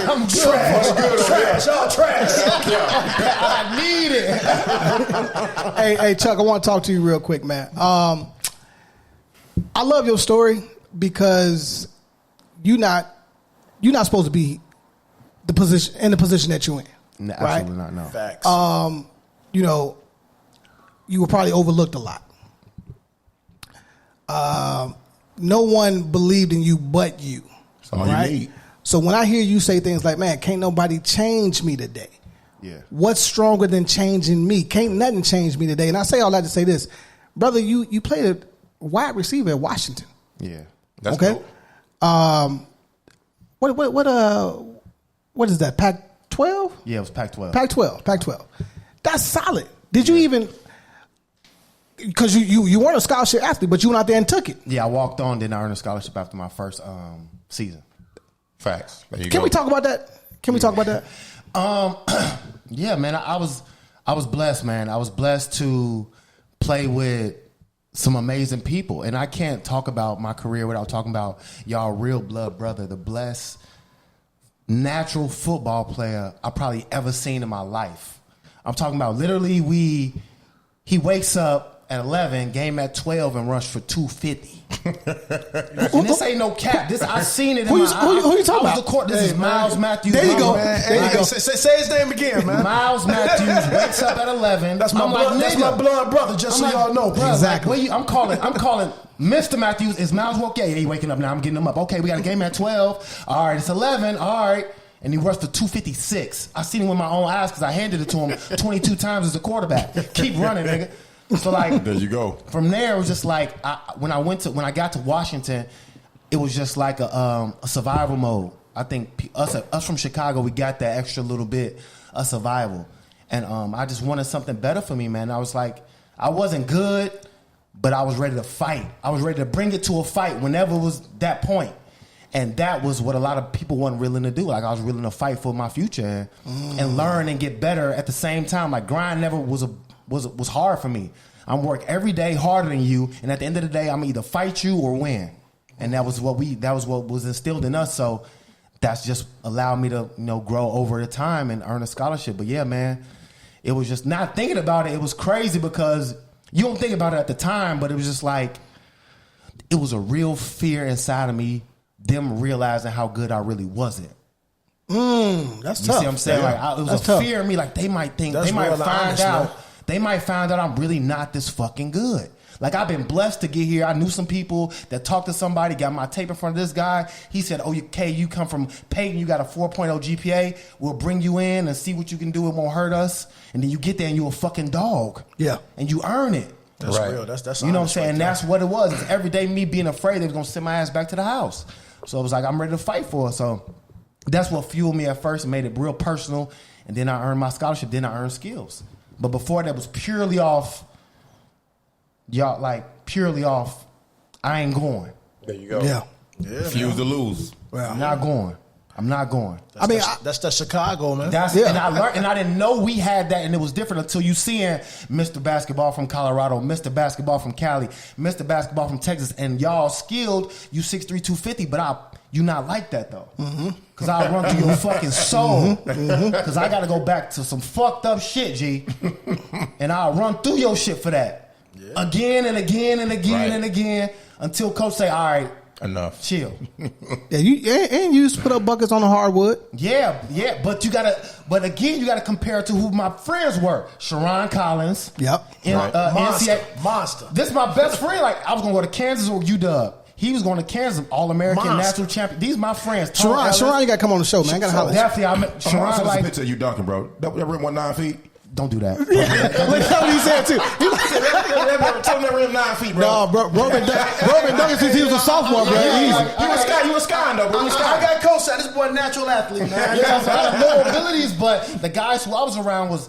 I'm good. Trash, all trash. I need it. Hey, Chuck, I want to talk to you real quick, man. I love your story because you're not supposed to be in the position that you're in. No, right? Absolutely not. No. Facts. You know, you were probably overlooked a lot. No one believed in you but you. Right? So when I hear you say things like, "Man, can't nobody change me today." Yeah. What's stronger than changing me? Can't nothing change me today. And I say all that to say this, brother. You played a wide receiver at Washington. Yeah. That's okay. Dope. What is that? Pac-12? Yeah, it was Pac-12. Pac-12. That's solid. Did you even? because you weren't a scholarship athlete, but you went out there and took it. Yeah, I walked on, then I earned a scholarship after my first season. Facts. There you Can go. we talk about that? Can we talk about that? Yeah, man, I was blessed, man. I was blessed to play with some amazing people, and I can't talk about my career without talking about y'all real blood brother, the blessed natural football player I probably ever seen in my life. I'm talking about literally he wakes up at 11, game at 12, and rush for 250. And this ain't no cap. This I seen it in my eyes. Who you talking about? This is Miles Matthews. There you go. There you go. Say his name again, man. Miles Matthews wakes up at 11. That's my blood brother. Just so y'all know, bro. Exactly. I'm calling Mr. Matthews. Is Miles woke? Yeah, he waking up now. I'm getting him up. Okay, we got a game at 12. All right, it's 11. All right. And he rushed for 256. I seen him with my own eyes because I handed it to him 22 times as a quarterback. Keep running, nigga. So like, there you go. From there, it was just like when I got to Washington, it was just like a survival mode. I think us from Chicago, we got that extra little bit of survival, and I just wanted something better for me, man. I was like, I wasn't good, but I was ready to fight. I was ready to bring it to a fight whenever it was that point. And that was what a lot of people weren't willing to do. Like, I was willing to fight for my future and learn and get better at the same time. Like, grind never was hard for me. I'm work every day harder than you, and at the end of the day, I'm either fight you or win. And that was what was instilled in us. So that's just allowed me to, grow over the time and earn a scholarship. But yeah, man, it was just not thinking about it. It was crazy because you don't think about it at the time, but it was just like, it was a real fear inside of me, them realizing how good I really wasn't. That's tough. You see what I'm saying? Yeah. Like, it was a fear in me. Like, they might think, That's they might real find honest, out. man. They might find out I'm really not this fucking good. Like, I've been blessed to get here. I knew some people that talked to somebody, got my tape in front of this guy. He said, you come from Peyton, you got a 4.0 GPA. We'll bring you in and see what you can do. It won't hurt us. And then you get there and you're a fucking dog. Yeah. And you earn it. That's real. That's you know what I'm saying? Right, that's what it was. It's every day me being afraid they was going to send my ass back to the house. So it was like, I'm ready to fight for it. So that's what fueled me at first and made it real personal. And then I earned my scholarship. Then I earned skills. But before that was purely off, I ain't going. There you go. Yeah. Refuse to lose. Well, I'm not going. That's the Chicago, man. And I learned, and I didn't know we had that, and it was different until you seeing Mr. Basketball from Colorado, Mr. Basketball from Cali, Mr. Basketball from Texas, and y'all skilled, you 6'3", 250, but you not like that though. Because I'll run through your fucking soul. Because I got to go back to some fucked up shit, G. And I'll run through your shit for that. Yeah. Again and again and again and again until coach say, all right, enough. Chill. Yeah, you used to put up buckets on the hardwood. Yeah, but you gotta compare it to who my friends were. Sharon Collins. Yep. Monster. This is my best friend. Like, I was gonna go to Kansas or UW. He was going to Kansas, All-American, national champion. These are my friends. Sharon, you got to come on the show, man. I got to holler. Definitely. I met Sharon. I like a picture of you dunking, bro. That rim went 9 feet. Don't do that. Look what he said, too. Tell me that rim 9 feet, bro. No, bro been dunking since he was a sophomore, bro. You was skying, though, bro. I got co-side. This boy a natural athlete, man. Yeah, I had low abilities, but the guys who I was around was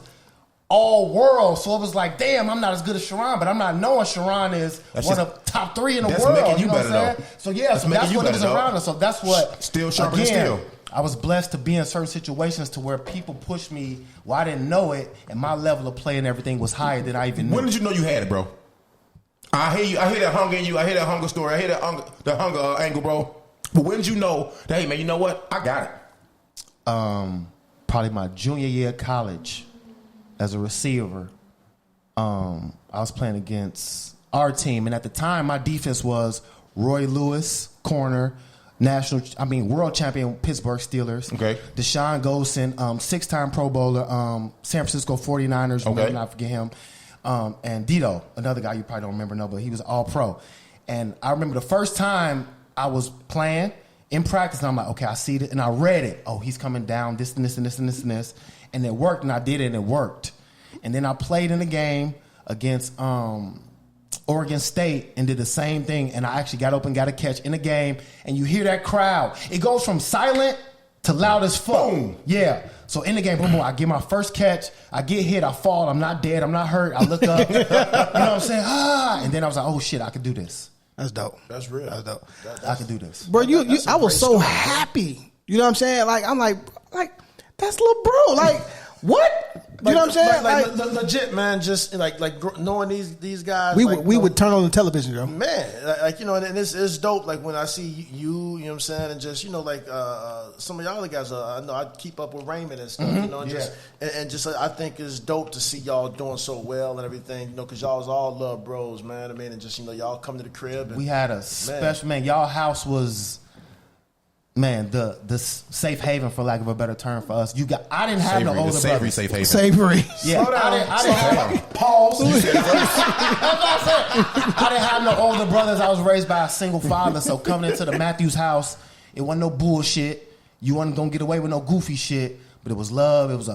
all world. So it was like, damn, I'm not as good as Sharon, but I'm not knowing Sharon is one of the top 3 in the world. That's making you know better, what I'm saying? though. So yeah, that's what it was around us. So that's what. Still sharper than steel. I was blessed to be in certain situations to where people pushed me while I didn't know it, and my level of play and everything was higher than I even knew. When did you know you had it, bro? I hear you. I hear that hunger in you. I hear that hunger story. I hear that hunger angle, bro. But when did you know that, hey, man, you know what? I got it. Probably my junior year of college as a receiver. I was playing against our team, and at the time, my defense was Roy Lewis, corner, world champion Pittsburgh Steelers. Okay. Deshaun Golson, 6-time Pro Bowler, San Francisco 49ers. You may not forget him. And Dito, another guy you probably don't remember, but he was all pro. And I remember the first time I was playing in practice, and I'm like, okay, I see it, and I read it. Oh, he's coming down, this and this and this and this and this. And it worked, and I did it, and it worked. And then I played in a game against Oregon State and did the same thing, and I actually got open, got a catch in a game, and you hear that crowd. It goes from silent to loud as fuck. Boom. Yeah. So in the game, boom, boom, I get my first catch. I get hit. I fall. I'm not dead. I'm not hurt. I look up. You know what I'm saying? And then I was like, oh shit, I could do this. That's dope. That's real. That's dope. I could do this, bro. I was so happy. You know what I'm saying? Like I'm like that's little bro. Like what? You know what I'm saying? Like legit, man. Just like knowing these guys. We would turn on the television, yo. Man, like you know, and it's dope. Like when I see you know what I'm saying, and just like some of y'all other guys. I know I keep up with Raymond and stuff. You know, and just I think it's dope to see y'all doing so well and everything. You know, because y'all was all love bros, man. I mean, and just y'all come to the crib. And, we had a special man. Y'all house was. Man, the safe haven, for lack of a better term, for us. I didn't have no older brothers. Safe haven. Savory. Yeah, I didn't have pause. I didn't have no older brothers. I was raised by a single father, so coming into the Matthews house, it wasn't no bullshit. You wasn't gonna get away with no goofy shit, but it was love. It was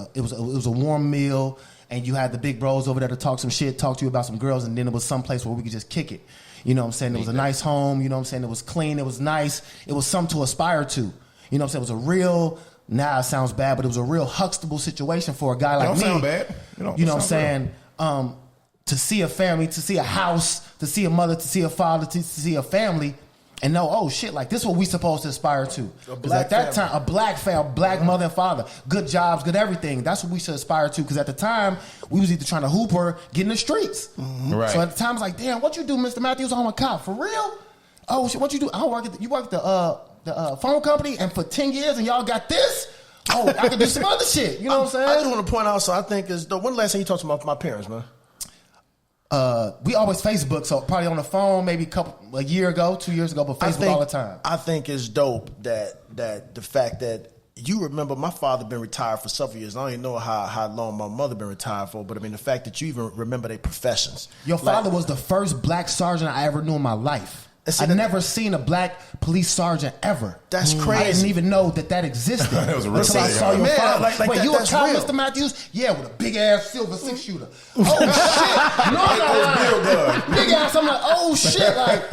a warm meal, and you had the big bros over there to talk some shit, talk to you about some girls, and then it was some place where we could just kick it. You know what I'm saying? It was a nice home. You know what I'm saying? It was clean. It was nice. It was something to aspire to. You know what I'm saying? It was a real, now it sounds bad, but it was a real Huxtable situation for a guy like me. It don't sound bad. You know what I'm saying? To see a family, to see a house, to see a mother, to see a father, to see a family, and know, oh shit, like this is what we supposed to aspire to. Because at that time, a black family, black mother and father, good jobs, good everything. That's what we should aspire to. Because at the time, we was either trying to hoop or get in the streets. Right. So at the time, it's like, damn, what you do, Mr. Matthews? I'm a cop. For real? Oh shit, what you do? I work at you work at the phone company, and for 10 years, and y'all got this? Oh, I can do some other shit. You know what I'm saying? I just want to point out, so I think is the one last thing you talked about my parents, man. We always Facebook, so probably on the phone, maybe a year ago, 2 years ago, but Facebook all the time. I think it's dope that the fact that you remember my father been retired for several years. I don't even know how long my mother been retired for, but I mean the fact that you even remember their professions. Your father was the first black sergeant I ever knew in my life. I'd never seen a black police sergeant ever. That's crazy. I didn't even know that existed. That was a real Until I saw your father. Like wait, that, you a cop, real. Mr. Matthews? Yeah, with a big ass silver 6-shooter. Oh shit! No, I'm not big ass. I'm like, oh shit! Like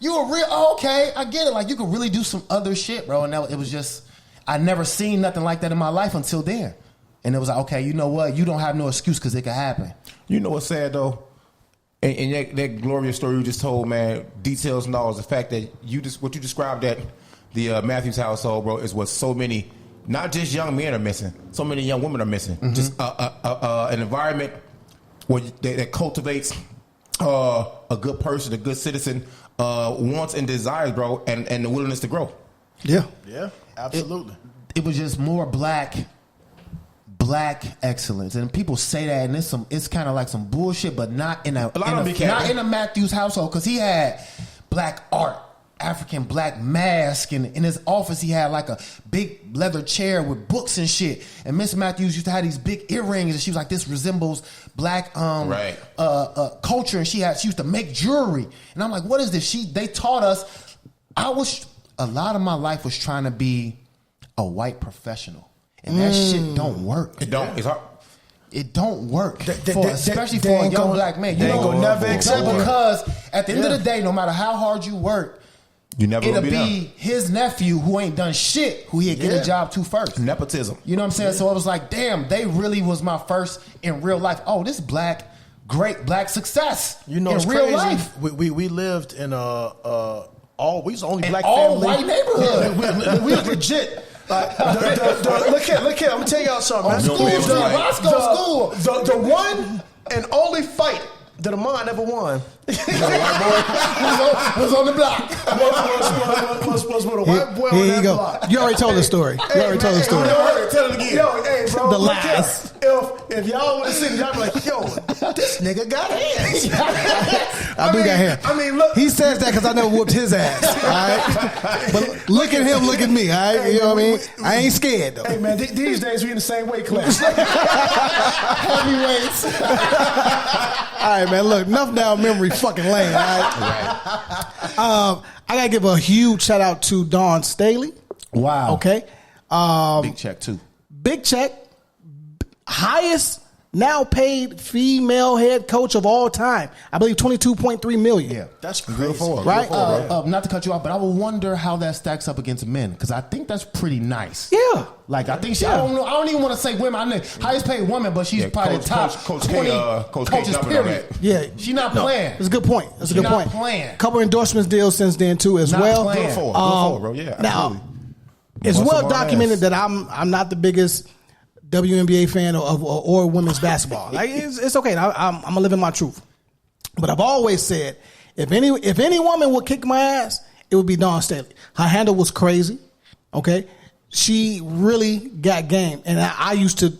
you a real? Oh, okay, I get it. Like you could really do some other shit, bro. And it was just I never seen nothing like that in my life until then. And it was like, okay, you know what? You don't have no excuse because it could happen. You know what's sad though? And that glorious story you just told, man, details and all is the fact that what you described at the Matthews household, bro, is what so many, not just young men are missing, so many young women are missing. Mm-hmm. Just an environment where that cultivates a good person, a good citizen, wants and desires, bro, and the willingness to grow. Yeah, absolutely. It was just more black excellence, and people say that, and it's kind of like some bullshit, but not in a Matthews household, because he had black art, African black mask, and in his office he had like a big leather chair with books and shit. And Miss Matthews used to have these big earrings, and she was like, "This resembles black culture." And she used to make jewelry, and I'm like, "What is this?" They taught us. A lot of my life was trying to be a white professional. And that shit don't work. It don't. It's hard. It don't work, especially for a young black man. You ain't gonna never accept it. Because at the end of the day, no matter how hard you work, it'll be his nephew who ain't done shit who he'd get a job to first. Nepotism. You know what I'm saying? So it was like, damn, they really was my first in real life. Oh, this great black success. You know, in it's real crazy. life. We lived in we was the only black all family. white neighborhood. we was legit. Look here. I'm gonna tell y'all something, man. The one and only fight that a mine ever won was on the block. Was with a white boy on that block. You already told the story. Tell it again. Yo, hey, bro. The last. If y'all would have seen it, y'all be like, yo, this nigga got hands. I do got hair. I mean, look. He says that because I never whooped his ass. All right? But look at him, look at me. All right? You know what I mean? I ain't scared, though. Hey, man, these days we in the same weight class. Heavyweights. All right, man, look, enough down memory fucking lane, all right? I got to give a huge shout out to Don Staley. Wow. Okay. Big check, too. Big check. Highest now paid female head coach of all time. I believe $22.3 million. Yeah, that's crazy. Right? Not to cut you off, but I would wonder how that stacks up against men because I think that's pretty nice. Yeah. Like I think she. I don't even want to say women. I know highest paid woman, but she's probably top Coach 20 coaches. Period. Yeah, she's not playing. That's a good point. That's a good point. Playing. Couple endorsements deals since then too, as Not well. playing. Good for her, bro. Yeah, absolutely. Now, it's well documented that I'm not the biggest WNBA fan or women's basketball. Like it's okay. I'm gonna live in my truth. But I've always said if any woman would kick my ass, it would be Dawn Staley. Her handle was crazy. Okay, she really got game, and I used to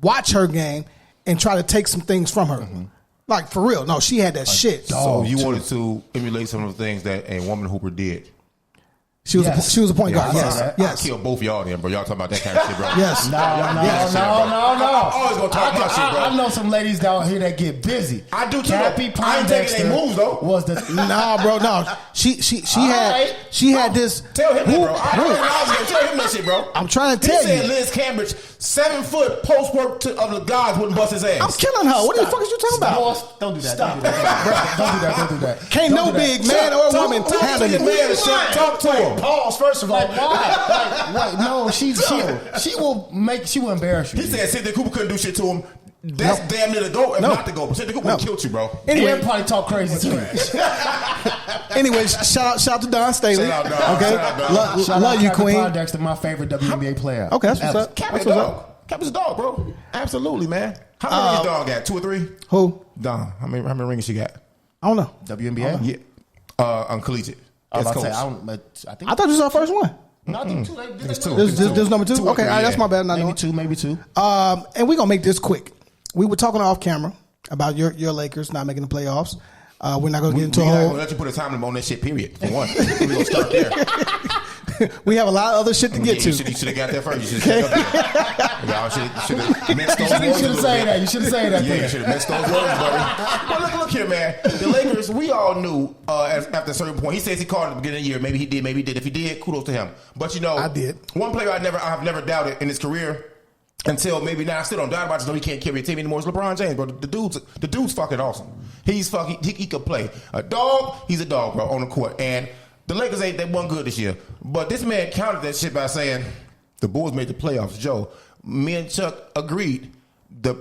watch her game and try to take some things from her. Mm-hmm. Like for real. No, she had that shit. So you wanted to emulate some of the things that a woman hooper did. She was a point guard. Yes. I kill both y'all then, bro. Y'all talking about that kind of shit, bro. Yes. No. I'm always gonna talk my shit, bro. I know some ladies down here that get busy. I do too. Cappy I ain't taking their moves though. Was the nah, bro? No, she had this. Tell him that, bro. Tell him that shit, bro. I'm trying to tell you. He said Liz Cambridge 7 foot post work of the guys wouldn't bust his ass. I'm killing her. What the fuck is you talking about? Don't do that. Stop. Don't do that. Can't no big man or woman handle it. Talk to him. Pause. First of all, Why? No, she will embarrass you. He said Cynthia Cooper couldn't do shit to him. That's damn near the goal, if not the goal. But Cynthia Cooper would have killed you, bro. Anyway, probably talk crazy too. Anyway, shout out to Don Staley. Shout out, Don. Okay, Shout love out you, Cappy Queen. Dexter, my favorite WNBA player. Okay, that's what's up. Cap is a dog. Cap is a dog, bro. Absolutely, man. How many rings dog got? 2 or 3? Who? Don. How many rings she got? I don't know. WNBA? Yeah. On collegiate. I As coach. I think I thought this was our first one. No, I think 2. There's 2. There's number 2. Okay, all right, that's my bad. Maybe two. And we're gonna make this quick. We were talking off camera about your Lakers not making the playoffs. We're not gonna get into a whole. We're not gonna let you put a time limit on that shit. Period. For one, we're gonna start there. We have a lot of other shit to get to. You should have got that first. You should have Y'all should have mixed those words. You should have said that. You should have said that. Yeah, you should have mixed those words, buddy. Well, look here, man. The Lakers, we all knew after a certain point. He says he called at the beginning of the year. Maybe he did. Maybe he did. If he did, kudos to him. But you know, I did. One player I've never doubted in his career. Until maybe now, I still don't doubt about it. No, he can't carry a team anymore. It's LeBron James, bro. The dude's fucking awesome. He's fucking. He could play a dog. He's a dog, bro, on the court. And the Lakers ain't that one good this year. But this man countered that shit by saying the Bulls made the playoffs. Joe, me and Chuck agreed. The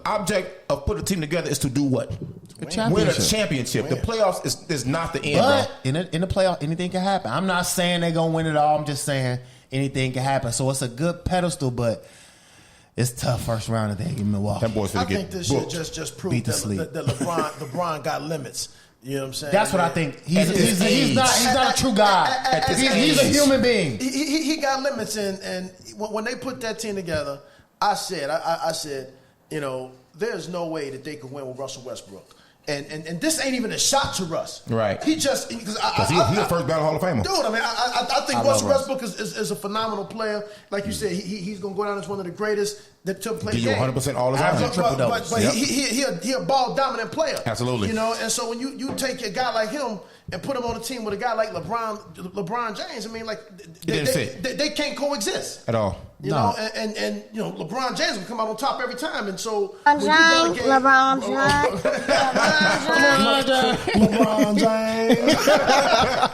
object of putting a team together is to do what? Win a championship. The playoffs is not the end, but bro. In the playoff, anything can happen. I'm not saying they're gonna win it all. I'm just saying anything can happen. So it's a good pedestal, but it's tough first round today in Milwaukee. That boy's I think this shit just proved that LeBron got limits. You know what I'm saying? That's what I think. He's not a true guy. He's a human being. He got limits, and when they put that team together, I said, you know, there's no way that they could win with Russell Westbrook. And this ain't even a shot to Russ. Right. He just because he's a first ballot Hall of Famer. Dude, I mean, I think Russell Westbrook is a phenomenal player. Like you said, he's gonna go down as one of the greatest that to play the game. 100% all the time. But he a ball dominant player. Absolutely. You know, and so when you take a guy like him and put him on a team with a guy like LeBron James, I mean, like they can't coexist at all. You know, and you know, LeBron James will come out on top every time, and so LeBron James.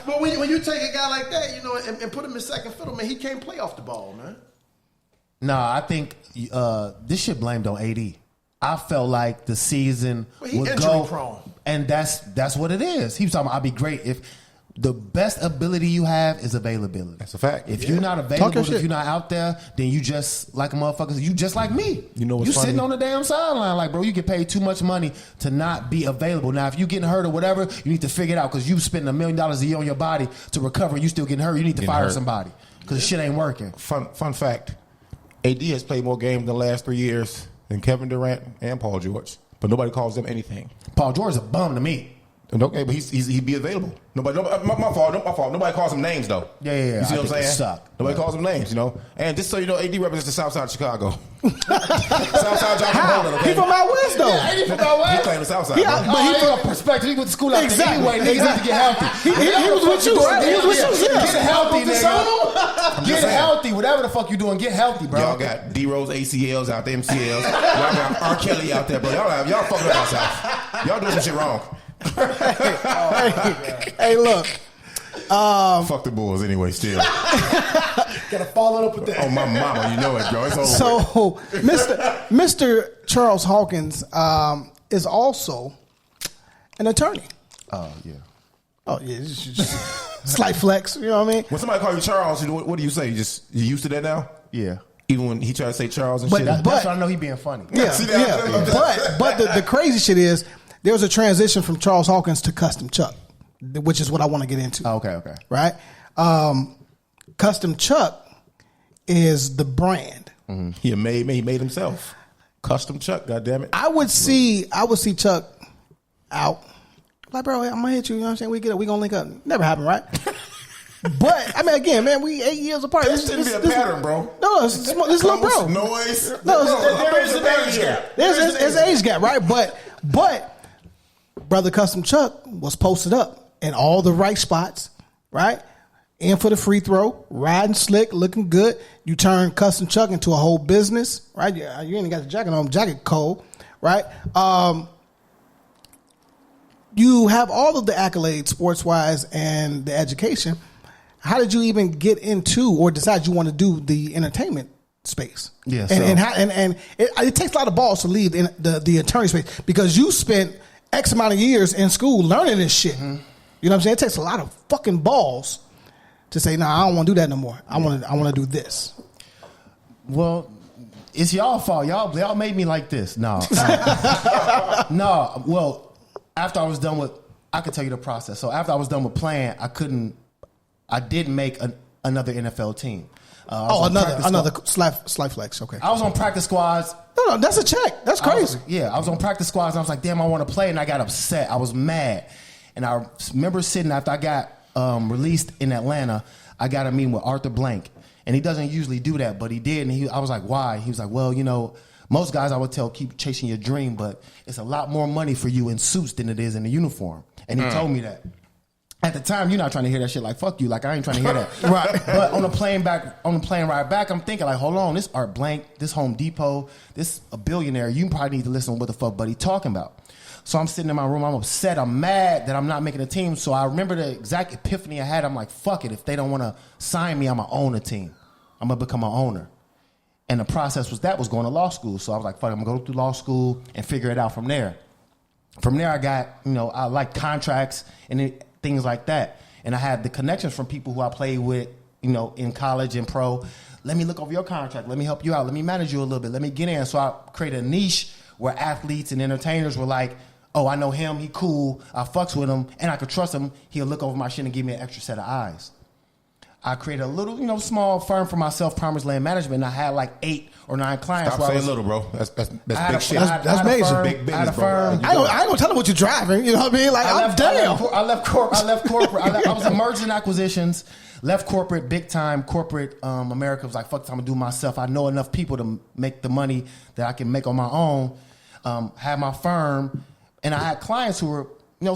But when you take a guy like that, you know, and put him in second fiddle, man, he can't play off the ball, man. No, I think this shit blamed on AD. I felt like the season would go prone. And that's what it is. He was talking about, I'd be great if the best ability you have is availability. That's a fact. If you're not available, if you're not out there, then you just like a motherfucker. You just like me. You know what's you funny? Sitting on the damn sideline, like, bro, you get paid too much money to not be available. Now, if you getting hurt or whatever, you need to figure it out because you spending $1 million a year on your body to recover. And you still getting hurt. You need to fire somebody because shit ain't working. Fun fact: AD has played more games in the last 3 years than Kevin Durant and Paul George, but nobody calls them anything. Paul George is a bum to me. Okay, but he'd be available. My fault. Nobody calls him names though. Yeah. You see what I'm saying? Suck. Nobody calls him names, And just so you know, AD represents the South Side of Chicago. South Side John from Holland, okay? He from out west though. Yeah, he from out west. He claimed the South Side. But he from perspective. He went to school out there anyway. Niggas need to get healthy. He was with you, right? He was with you. Get healthy, nigga. Get healthy. Whatever the fuck you doing, get healthy, bro. Y'all got D-Rose ACLs out there, MCLs. Y'all got R. Kelly out there, bro. Y'all fucking up our South. Y'all doing some shit wrong. Hey, look. Fuck the Bulls anyway, still. Gotta follow up with that. Oh, my mama, you know it, bro. It's over. So, Mr. Charles Hawkins is also an attorney. Oh, yeah. Oh, yeah. Slight flex, you know what I mean? When somebody call you Charles, what do you say? You used to that now? Yeah. Even when he tried to say Charles and But- shit? but- That's why I know he being funny. Yeah, But the crazy shit is there was a transition from Charles Hawkins to Custom Chuck, which is what I want to get into. Okay. Right? Custom Chuck is the brand. Mm-hmm. He made himself. Custom Chuck, goddammit. I would see Chuck out. Like, bro, I'm gonna hit you, you know what I'm saying? We gonna link up. Never happened, right? But I mean, again, man, we 8 years apart. This shouldn't be a pattern, bro. No, this little bro. Noise. No, There is an age gap. There's an age gap, right? But Brother Custom Chuck was posted up in all the right spots, right? In for the free throw, riding slick, looking good. You turn Custom Chuck into a whole business, right? You ain't got the jacket on, jacket cold, right? You have all of the accolades, sports-wise, and the education. How did you even get into or decide you want to do the entertainment space? Yeah, and it takes a lot of balls to leave the attorney space because you spent X amount of years in school learning this shit. Mm-hmm. You know what I'm saying? It takes a lot of fucking balls to say, "Nah, I don't want to do that no more. I want to do this." Well, it's y'all fault. Y'all made me like this. No. No. Well, after I was done with, I can tell you the process. So after I was done with playing, I didn't make another NFL team. Another slight flex. Okay. I was on practice squads. No, that's a check. That's crazy. I was on practice squads and I was like, damn, I want to play. And I got upset. I was mad. And I remember sitting after I got released in Atlanta, I got a meeting with Arthur Blank. And he doesn't usually do that, but he did. And I was like, why? He was like, well, most guys I would tell keep chasing your dream, but it's a lot more money for you in suits than it is in a uniform. And he told me that. At the time, you're not trying to hear that shit. Like, fuck you. Like, I ain't trying to hear that. Right. But on the plane ride back, I'm thinking like, hold on, this Art Blank, this Home Depot, this a billionaire. You probably need to listen to what the fuck buddy talking about. So I'm sitting in my room. I'm upset. I'm mad that I'm not making a team. So I remember the exact epiphany I had. I'm like, fuck it. If they don't want to sign me, I'm going to own a team. I'm going to become an owner. And the process was going to law school. So I was like, fuck, I'm going to go through law school and figure it out from there. From there, I got, I like contracts and things like that. And I had the connections from people who I played with, in college and pro. Let me look over your contract. Let me help you out. Let me manage you a little bit. Let me get in. So I created a niche where athletes and entertainers were like, oh, I know him. He cool. I fucks with him. And I could trust him. He'll look over my shit and give me an extra set of eyes. I created a little, small firm for myself, Promised Land Management. And I had like 8 or 9 clients. Stop saying little, bro. That's big shit. That's major. Big business, bro. I ain't gonna tell them what you're driving. You know what I mean? Like, I left corporate. I was in mergers and acquisitions. Left corporate, big time corporate. America was like, fuck, I'm gonna do it myself. I know enough people to make the money that I can make on my own. Had my firm, and I had clients who were,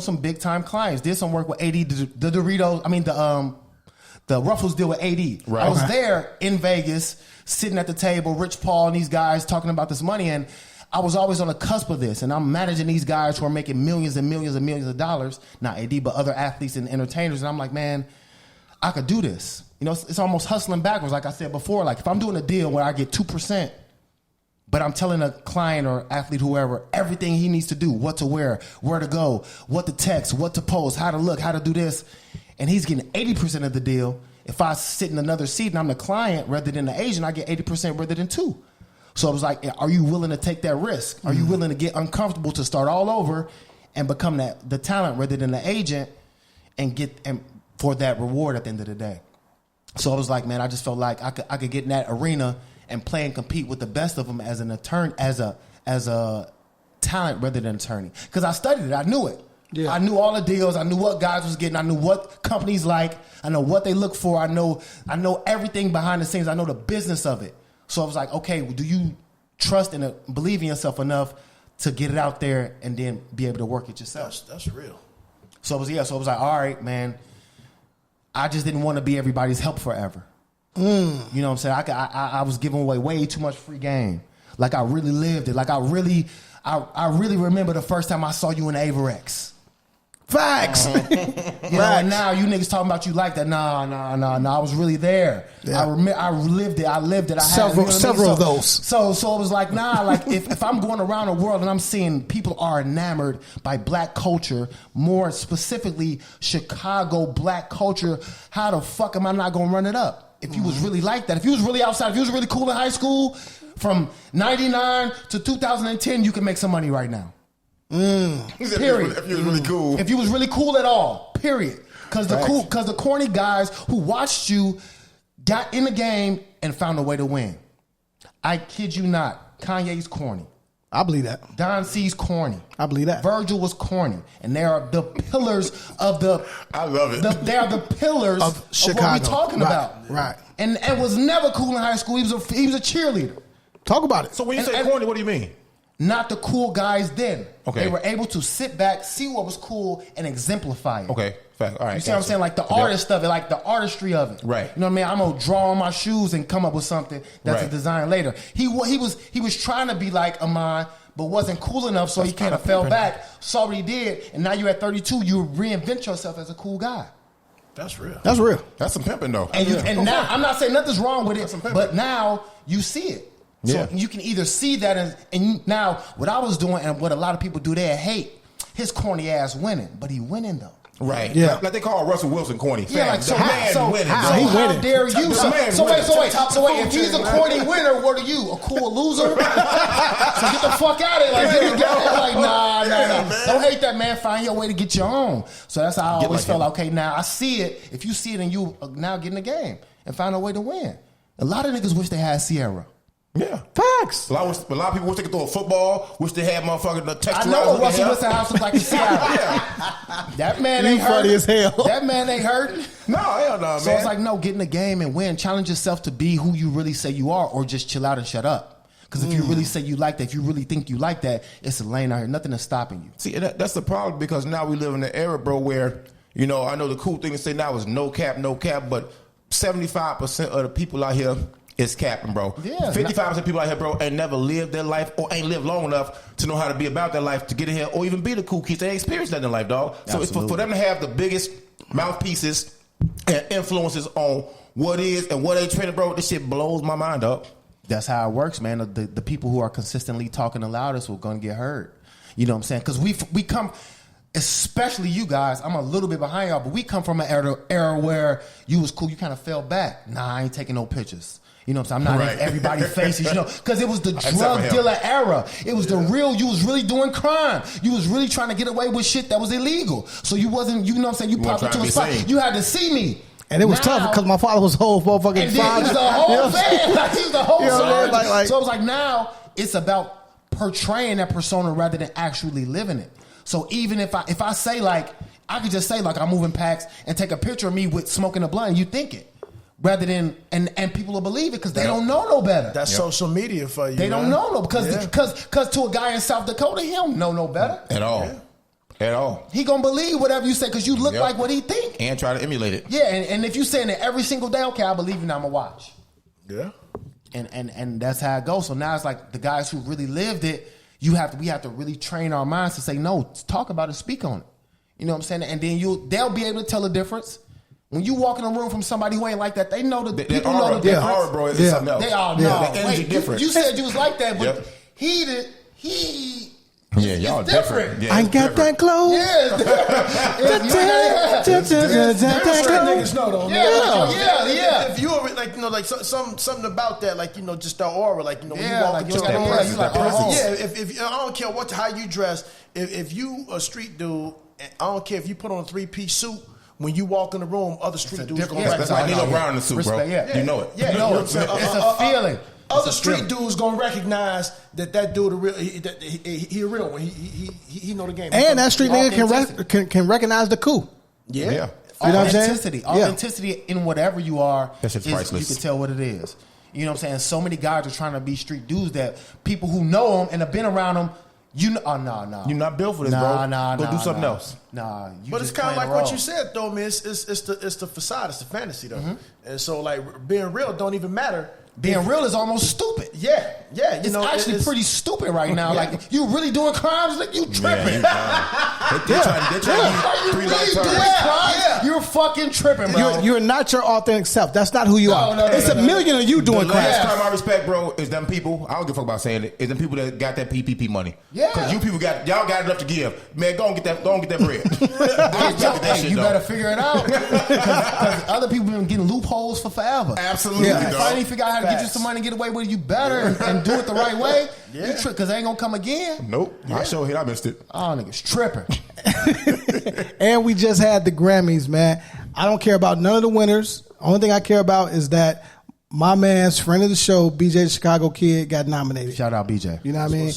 some big time clients. Did some work with AD, the Doritos. I mean, the Ruffles deal with AD. Right. I was there in Vegas, sitting at the table, Rich Paul and these guys talking about this money, and I was always on the cusp of this, and I'm managing these guys who are making millions and millions and millions of dollars, not AD, but other athletes and entertainers, and I'm like, man, I could do this. It's almost hustling backwards, like I said before. Like, if I'm doing a deal where I get 2%, but I'm telling a client or athlete, whoever, everything he needs to do, what to wear, where to go, what to text, what to post, how to look, how to do this, and he's getting 80% of the deal. If I sit in another seat and I'm the client rather than the agent, I get 80% rather than 2%. So I was like, are you willing to take that risk? Are you willing to get uncomfortable to start all over and become the talent rather than the agent and for that reward at the end of the day? So I was like, man, I just felt like I could get in that arena and play and compete with the best of them as an attorney, as a talent rather than attorney. Because I studied it, I knew it. Yeah. I knew all the deals. I knew what guys was getting. I knew what companies like. I know what they look for. I know everything behind the scenes. I know the business of it. So I was like, okay, do you trust and believe in yourself enough to get it out there and then be able to work it yourself? That's real. So it was like, all right, man. I just didn't want to be everybody's help forever. You know what I'm saying? I was giving away way too much free game. Like I really lived it. Like I really remember the first time I saw you in Averex. Facts. You know, and now you niggas talking about you like that. Nah. I was really there. Yeah. I lived it. I had several of those. So it was like, nah, like if I'm going around the world and I'm seeing people are enamored by black culture, more specifically Chicago black culture, how the fuck am I not gonna run it up? If you was really like that, if you was really outside, if you was really cool in high school, from 99 to 2010, you can make some money right now. Period. If you was really cool. If you was really cool at all, period. Because the corny guys who watched you got in the game and found a way to win. I kid you not. Kanye's corny. I believe that. Don C's corny. I believe that. Virgil was corny. And they are the pillars of the... I love it. They are the pillars of Chicago. what we're talking about. Right. And was never cool in high school. He was a cheerleader. Talk about it. So when you say corny, what do you mean? Not the cool guys then. Okay. They were able to sit back, see what was cool, and exemplify it. Okay. Fact. All right. You see what I'm saying? Like the artist of it, like the artistry of it. Right. You know what I mean? I'm gonna draw on my shoes and come up with something that's a design later. He was trying to be like Amon, but wasn't cool enough, so he kind of fell back. Saw what he did, and now you're at 32. You reinvent yourself as a cool guy. That's real. That's real. That's some pimping though. And now I'm not saying nothing's wrong with it, but now you see it. So you can either see that and now what I was doing and what a lot of people do, they hate his corny ass winning, but he winning though. Right. Yeah. Like they call Russell Wilson corny. Yeah, like so. Winning. How dare you? So wait. If he's a corny winner, what are you? A cool loser? So get the fuck out of here. Like, get like nah. Don't hate that, man. Find your way to get your own. So that's how I always felt. Okay, now I see it. If you see it and you now get in the game and find a way to win. A lot of niggas wish they had Sierra. Yeah. Facts. A lot of people wish they could throw a football, wish they had motherfucking the texture. I know what Russell Wilson house was like in Seattle. That man ain't hurt. Funny as hell. That man ain't hurting. No, hell no, man. So it's like, no, get in the game and win. Challenge yourself to be who you really say you are, or just chill out and shut up. Because if you really say you like that, if you really think you like that, it's a lane out here. Nothing is stopping you. See, that's the problem, because now we live in an era, bro, where, you know, I know the cool thing to say now is no cap, but 75% of the people out here is capping, bro. Yeah. 55% of people out here, bro, ain't never lived their life or ain't lived long enough to know how to be about their life, to get in here or even be the cool kids. They ain't experienced that in life, dog. So it's for them to have the biggest mouthpieces and influences on what is and what ain't trending, bro, this shit blows my mind up. That's how it works, man. The people who are consistently talking the loudest are going to get heard. You know what I'm saying? Because we come, especially you guys, I'm a little bit behind y'all, but we come from an era where you was cool, you kind of fell back. Nah, I ain't taking no pictures. You know what I'm saying? I'm not in everybody's faces, you know, because it was the drug dealer era. It was the real, you was really doing crime. You was really trying to get away with shit that was illegal. So you wasn't, you know what I'm saying? You popped into a spot. You had to see me. And it was tough because my father was whole motherfucking and then he was the whole fan. Like, he was the whole sergeant. Like, so it was like, now it's about portraying that persona rather than actually living it. So even if I say, like, I could just say, like, I'm moving packs and take a picture of me with smoking a blunt and you think it. Rather than, and people will believe it because they don't know no better. That's social media for you. They don't know no, because to a guy in South Dakota, he don't know no better. At all. Yeah. At all. He gonna believe whatever you say because you look like what he think. And try to emulate it. Yeah, and if you saying it every single day, okay, I believe you now, I'm gonna watch. Yeah. And that's how it goes. So now it's like the guys who really lived it, we have to really train our minds to say, no, talk about it, speak on it. You know what I'm saying? And then they'll be able to tell the difference. When you walk in a room from somebody who ain't like that, they know the people know the difference. Aura, bro, is something else. They all know. The energy different. You said you was like that, but yeah, y'all different. I ain't got that clothes. Niggas know though. Yeah. If you ever like, you know, like something about that, like, you know, just the aura, like, you know, when you walk into that presence, that presence. Yeah. If I don't care how you dress, if you a street dude, I don't care if you put on a 3-piece suit. When you walk in the room, other street dudes gonna That's like Nino Brown in the suit, bro. Yeah. You know it. Yeah, no, it's a feeling. other street dudes gonna recognize that dude he a real one. He know the game. And that street nigga can recognize the coup. Yeah. You know what I'm saying? Authenticity in whatever you are, That shit's priceless. you can tell what it is. You know what I'm saying? So many guys are trying to be street dudes that people who know them and have been around them, nah. You're not built for this, bro. Go do something else. Nah, but it's kind of like what you said, though, man. It's the facade, it's the fantasy, though. Mm-hmm. And so, like, being real don't even matter. Being real is almost stupid. Yeah. It's actually pretty stupid right now. Yeah. Like, you really doing crimes? Like, you tripping. They're trying to Are you really doing crimes? Yeah. You're fucking tripping, bro. You're not your authentic self. That's not who you are. It's a million of you doing the last crime. crime I respect, bro, is them people. I don't give a fuck about saying it. Is them people that got that PPP money. Yeah. Because you people y'all got enough to give. Man, go and get that bread. You better figure it out. Because other people been getting loopholes for forever. Absolutely. If I ain't figure out how to get you some money and get away with it, you better and do it the right way. You trick, because they ain't gonna come again. Nope. I sure hit. I missed it. Oh, niggas tripping. And we just had the Grammys, man. I don't care about none of the winners. Only thing I care about is that my man's friend of the show, BJ the Chicago Kid, got nominated. Shout out BJ. You know what I mean?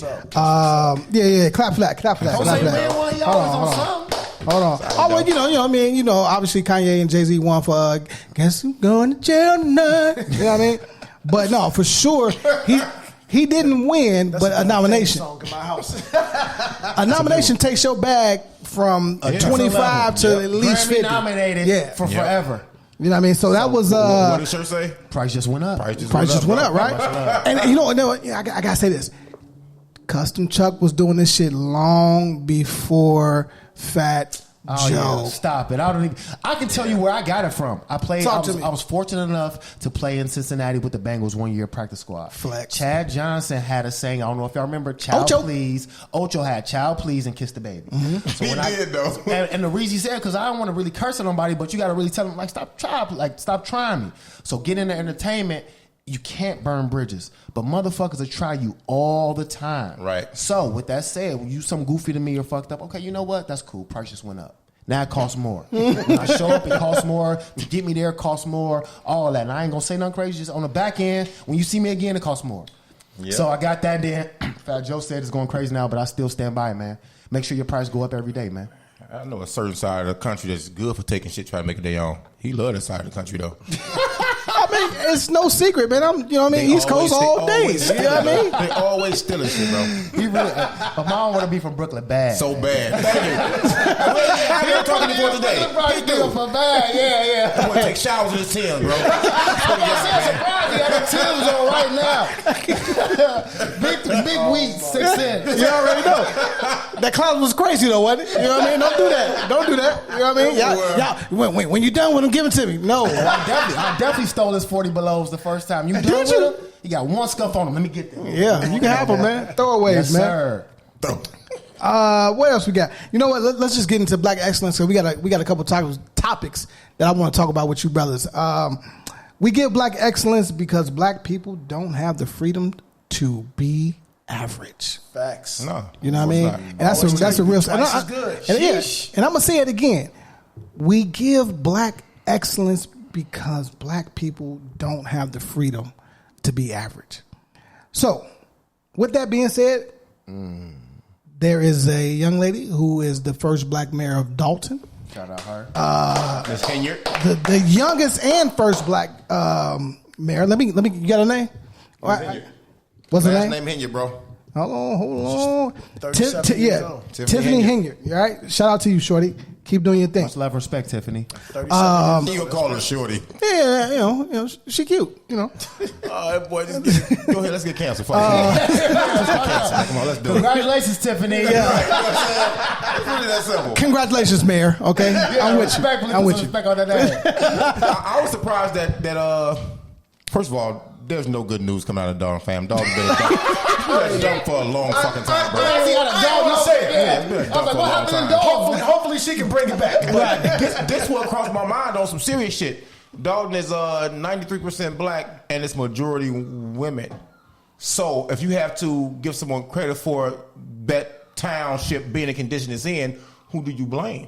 Yeah. Clap for that. Don't say man one of y'all is on something. Hold on. Oh, well, you know what I mean? Obviously Kanye and Jay-Z won for Guess Who's Going to Jail Tonight. You know what I mean? But no, for sure, he didn't win, but a nomination. Song in my house. A nomination takes your bag from 25 to at least 50. Nominated for forever. You know what I mean? So that was what did the shirt say? Price just went up. Price just went up, right? And you know, I gotta say this. Custom Chuck was doing this shit long before Fat Joe. Yeah. Stop it! I can tell you where I got it from. I was fortunate enough to play in Cincinnati with the Bengals 1 year practice squad. Flex. Chad Johnson had a saying. I don't know if y'all remember. Child Ocho. Please. Ocho had Child Please and Kiss the Baby. Mm-hmm. So He did though. And the reason he said, because I don't want to really curse at nobody, but you got to really tell them stop trying me. So get into entertainment. You can't burn bridges, but motherfuckers will try you all the time. Right. So with that said, when you some goofy to me or fucked up, okay, you know what? That's cool. Price just went up. Now it costs more. When I show up, it costs more. To get me there, it costs more. All that. And I ain't gonna say nothing crazy. Just on the back end, when you see me again, it costs more. Yeah. So I got that then. Fat Joe said it's going crazy now, but I still stand by it, man. Make sure your price go up every day, man. I know a certain side of the country that's good for taking shit, trying to make it their own. He love that side of the country though. I mean, it's no secret, man. You know what I mean? East Coast all day. You know what I mean? They always stealing shit, bro. He really, but mom want to be from Brooklyn bad. So bad. How you talking to me today? He do for bad. Yeah. I want to take showers in the Timbs, bro. I'm surprised he got the Timbs on right now. big wheat, 6 cents. You already know. That closet was crazy though, wasn't it? You know what I mean? Don't do that. Don't do that. You know what I mean? Y'all, when you done with them, give it to me. No. I definitely stole his 40 belows the first time. You done with him? You got one scuff on him. Let me get them. Yeah, you can have them, man. Throwaways, yes, man. Sir. What else we got? You know what? Let's just get into Black Excellence. So we got a couple topics that I want to talk about with you brothers. We give Black Excellence because Black people don't have the freedom to be average. Facts. No, you know what I mean? And that's a real. Price is good. And I'm gonna say it again. We give Black Excellence because Black people don't have the freedom to be average. So, with that being said, there is a young lady who is the first Black mayor of Dalton. Shout out her. Ms. Henyard. The youngest and first Black mayor. Let me. You got a name? What's her Last name? name Henyard, bro. Hold on. 37 years old. Tiffany Henyard. All right. Shout out to you, shorty. Keep doing your thing. Much love and respect, Tiffany. You gonna call her shorty? Yeah, you know, she cute. You know. Boy, go ahead. Let's get canceled. Come on, let's do it. Congratulations, Tiffany. It's really that simple. Congratulations, Mayor. Okay, I'm with you. I'm with you. Respect on that name. I was surprised that first of all, there's no good news coming out of Dalton fam. Dalton been a dump for a long fucking time, bro. Hopefully she can bring it back. But this what crossed my mind on some serious shit. Dalton is 93% Black and it's majority women. So if you have to give someone credit for that township being in the condition it's in, who do you blame?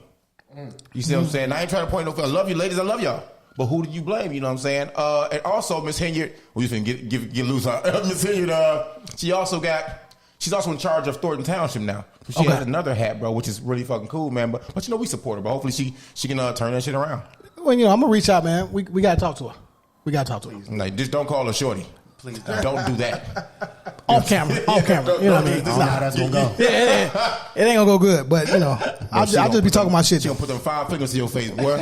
You see what I'm saying? I ain't trying to point no. I love you, ladies. I love y'all. But who do you blame? You know what I'm saying? And also, Miss Henyard, we just get loose. Miss Henyard, she's also in charge of Thornton Township now. So she has another hat, bro, which is really fucking cool, man. But you know, we support her, but hopefully she can turn that shit around. Well, you know, I'm gonna reach out, man. We gotta talk to her. Like, just don't call her shorty. Please don't do that. Off camera. You know what I mean? I don't know how that's gonna go. Yeah, it ain't gonna go good. But you know, I'll just be talking my shit. She gonna put them 5 fingers to your face, boy.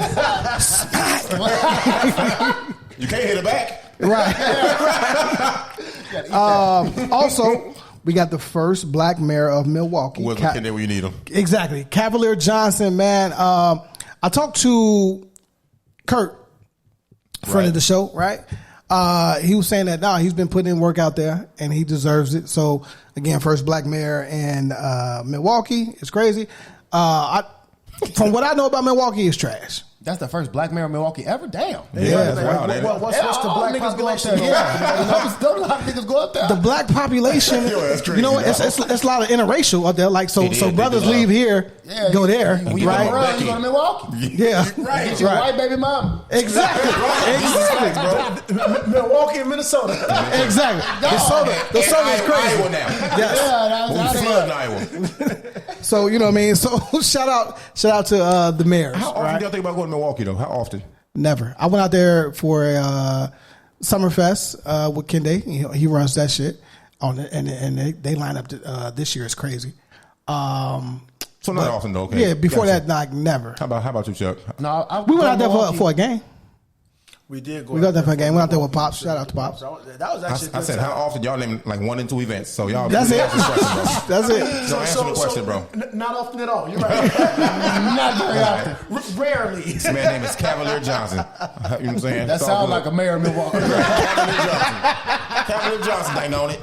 You can't hit her back, right? Also, we got the first black mayor of Milwaukee. Where's McKinney when you need him? Exactly, Cavalier Johnson, man. I talked to Kurt, friend of the show, right? He was saying that he's been putting in work out there and he deserves it. So again, first black mayor in Milwaukee. It's crazy. From what I know about Milwaukee, it's trash. That's the first black mayor of Milwaukee ever. Damn. Yeah, what's the black population? Don't a lot of niggas go up there. The black population, that's crazy, you know what? It's a lot of interracial up there. Like so brothers leave here, go there, when you right? Go around, you go to Milwaukee. Yeah, right. Get your white baby mama. Exactly. Milwaukee and Minnesota. Exactly. The soda is crazy. Iowa now. Yes. So you know what I mean. So shout out to the mayors. How often do y'all think about going to Milwaukee though? How often? Never. I went out there for a Summerfest with Kende. He runs that shit on it, and they line up this year. It's crazy. So not often though. Okay. Yeah, before that, like never. How about you, Chuck? No, we went out there for a game. We did go. We got that for a game. We went out there with Pops. Shout out to Pops. That was actually. I said, how often y'all name like 1 and 2 events? So y'all. That's it. That's it. So answer the question, bro. Not often at all. You're right. Not very often. Rarely. This man's name is Cavalier Johnson. You know what I'm saying? That sounds like a mayor of Milwaukee. Cavalier Johnson ain't on it.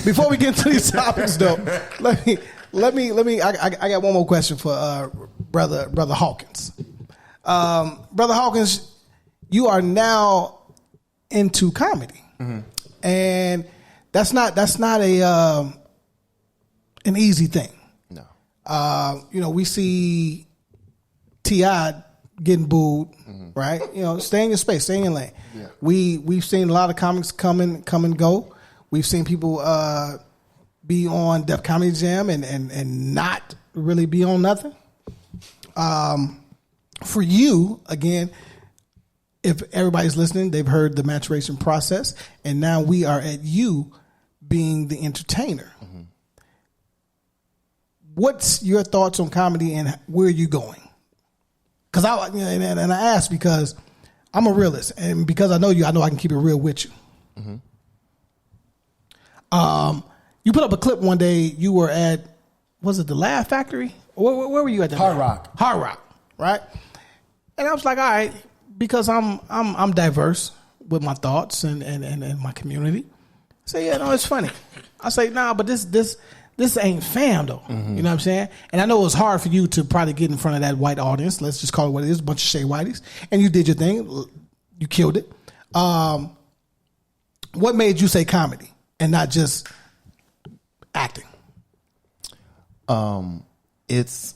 Before we get into these topics, though, let me. I got one more question for brother Hawkins. Brother Hawkins, you are now into comedy, and that's not an easy thing. No, you know, we see T.I. getting booed, right? You know, stay in your space, stay in your lane. Yeah. We've seen a lot of comics come and go. We've seen people be on Def Comedy Jam and not really be on nothing. For you, again, if everybody's listening, they've heard the maturation process, and now we are at you being the entertainer. What's your thoughts on comedy and where are you going? Because I ask because I'm a realist, and because I know you, I know I can keep it real with you. You put up a clip one day. You were at, was it the Laugh Factory? Where were you at? Hard Rock, right? And I was like, all right, because I'm diverse with my thoughts and my community. I say, yeah, no, it's funny. I say, nah, but this ain't fam though. You know what I'm saying? And I know it was hard for you to probably get in front of that white audience. Let's just call it what it is, a bunch of shea whiteys. And you did your thing. You killed it. What made you say comedy and not just acting? It's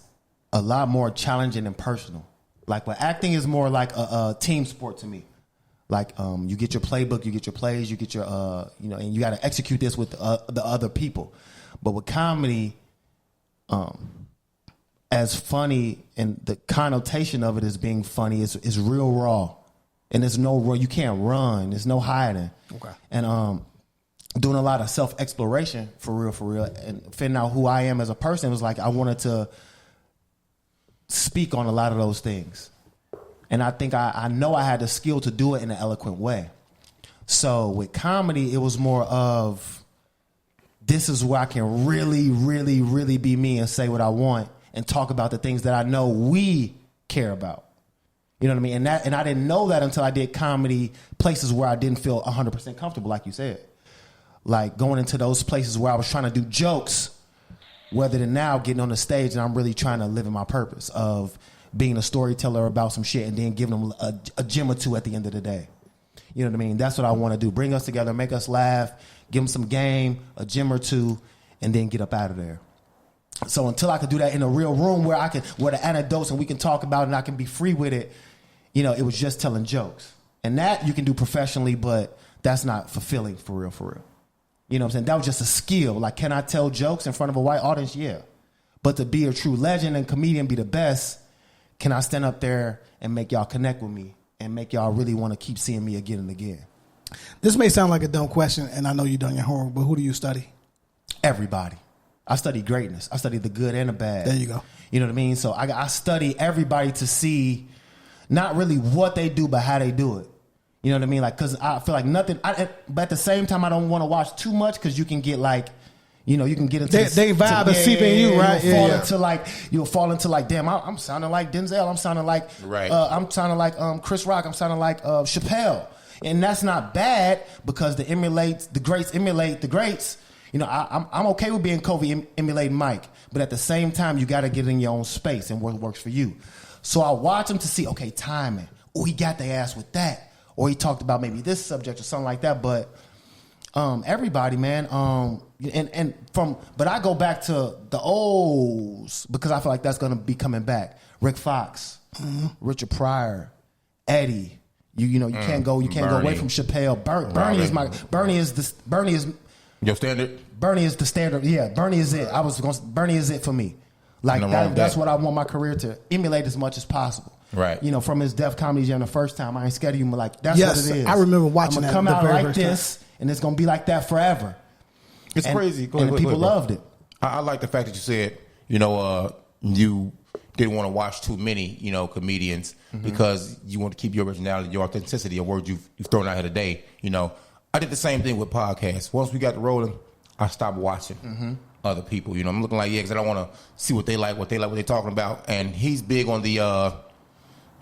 a lot more challenging and personal. Like, but acting is more like a team sport to me. Like, you get your playbook, you get your plays, you get your, and you got to execute this with the other people. But with comedy, as funny and the connotation of it as being funny is real raw, and there's no run. You can't run. There's no hiding. Okay. And doing a lot of self exploration for real, and figuring out who I am as a person was like I wanted to speak on a lot of those things. And I think I know I had the skill to do it in an eloquent way. So with comedy, it was more of, this is where I can really, really, really be me and say what I want and talk about the things that I know we care about. You know what I mean? And I didn't know that until I did comedy places where I didn't feel 100% comfortable, like you said. Like going into those places where I was trying to do jokes, rather than now getting on the stage and I'm really trying to live in my purpose of being a storyteller about some shit and then giving them a gem or two at the end of the day. You know what I mean? That's what I want to do. Bring us together, make us laugh, give them some game, a gem or two, and then get up out of there. So until I could do that in a real room where the anecdotes and we can talk about it and I can be free with it, you know, it was just telling jokes. And that you can do professionally, but that's not fulfilling for real, for real. You know what I'm saying? That was just a skill. Like, can I tell jokes in front of a white audience? Yeah. But to be a true legend and comedian, be the best, can I stand up there and make y'all connect with me and make y'all really want to keep seeing me again and again? This may sound like a dumb question, and I know you've done your homework, but who do you study? Everybody. I study greatness. I study the good and the bad. There you go. You know what I mean? So I study everybody to see not really what they do, but how they do it. You know what I mean? Like, because I feel like nothing, but at the same time, I don't want to watch too much because you can get like, you know, you can get into they vibe and seep in you, right? You'll fall into like, damn, I'm sounding like Denzel. I'm sounding like, I'm sounding like Chris Rock. I'm sounding like Chappelle. And that's not bad because the greats emulate the greats. You know, I'm okay with being Kobe emulating Mike, but at the same time, you got to get in your own space and what works for you. So I watch him to see, okay, timing. Oh, he got their ass with that, or he talked about maybe this subject or something like that. But everybody, man, but I go back to the olds because I feel like that's gonna be coming back. Rick Fox, Richard Pryor, Eddie. You know, you can't go away from Chappelle. Bernie is your standard. Bernie is the standard. Yeah, Bernie is it. Bernie is it for me. Like that's what I want my career to emulate as much as possible. Right. You know, from his Def Comedy Jam the first time, I ain't scared of you. But like that's what it is. I remember watching that. I'm gonna come out like this, and it's gonna be like that forever. It's crazy. People loved it. I like the fact that you said, you know, you didn't want to watch too many, you know, comedians because you want to keep your originality, your authenticity, your words you've thrown out here today. You know, I did the same thing with podcasts. Once we got to rolling, I stopped watching other people. You know, I'm looking like, because I don't want to see what they like, what they're talking about. And he's big on the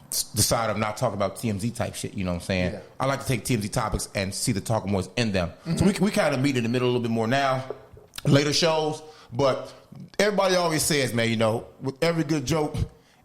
side of not talking about TMZ type shit. You know what I'm saying? Yeah. I like to take TMZ topics and see the talking points in them. So we kind of meet in the middle a little bit more now, later shows. But everybody always says, man, you know, with every good joke,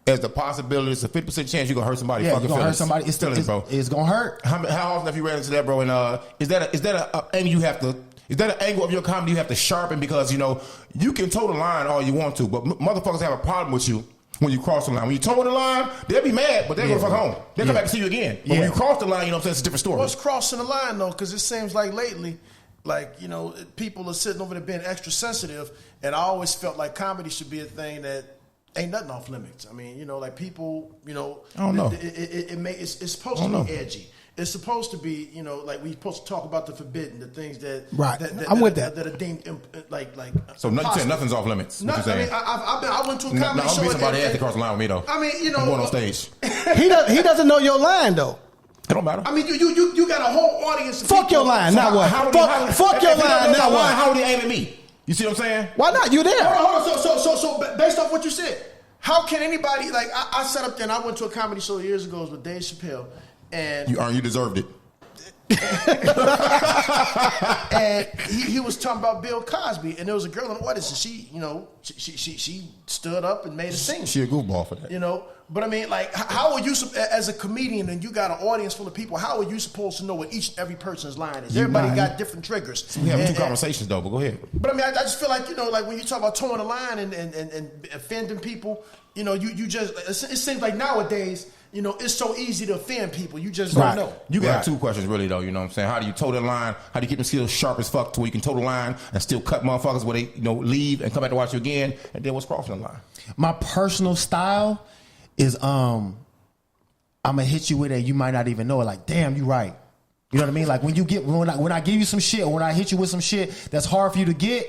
there's the possibility, it's a 50% chance you're going to hurt somebody. Yeah, you're going to hurt somebody. It's bro. It's going to hurt. How often have you ran into that, bro? And is that an angle you have to... Is that an angle of your comedy you have to sharpen? Because, you know, you can toe the line all you want to, but motherfuckers have a problem with you when you cross the line. When you toe the line, they'll be mad, but they'll go fuck home. They'll come back and see you again. But when you cross the line, you know what I'm saying, it's a different story. What's crossing the line, though? Because it seems like lately, like, you know, people are sitting over there being extra sensitive, and I always felt like comedy should be a thing that ain't nothing off limits. I mean, you know, like people, you know, I don't know. It's supposed to be edgy. It's supposed to be, you know, like we're supposed to talk about the forbidden, the things that I'm with that. That are deemed like. So you saying nothing's off limits? What you saying? I mean, I went to a comedy show. Don't be somebody has to cross the line with me though. I mean, you know, I'm going on stage. He doesn't know your line though. It don't matter. I mean, you got a whole audience. Fuck your line, not what? Fuck your line, not what? How would he aim at me? You see what I'm saying? Why not? You there? Hold on. So based off what you said, how can anybody like? I sat up there and I went to a comedy show years ago with Dave Chappelle, and you deserved it. And he was talking about Bill Cosby, and there was a girl in the audience, and she, you know, she stood up and made a scene. She a goofball for that, you know. But I mean, like, how are you as a comedian and you got an audience full of people? How are you supposed to know what each and every person's line is? Everybody got different triggers. So we have two conversations though, but go ahead. But I mean, I just feel like, you know, like when you talk about towing the line and offending people, you know, you just it seems like nowadays, you know, it's so easy to offend people. You just don't know. You got two questions really though, you know what I'm saying? How do you toe the line? How do you keep them skills sharp as fuck to where you can toe the line and still cut motherfuckers where they, you know, leave and come back to watch you again? And then what's crossing the line? My personal style is I'm gonna hit you with it, you might not even know it. Like, damn, you right. You know what I mean? Like when I give you some shit, or when I hit you with some shit that's hard for you to get,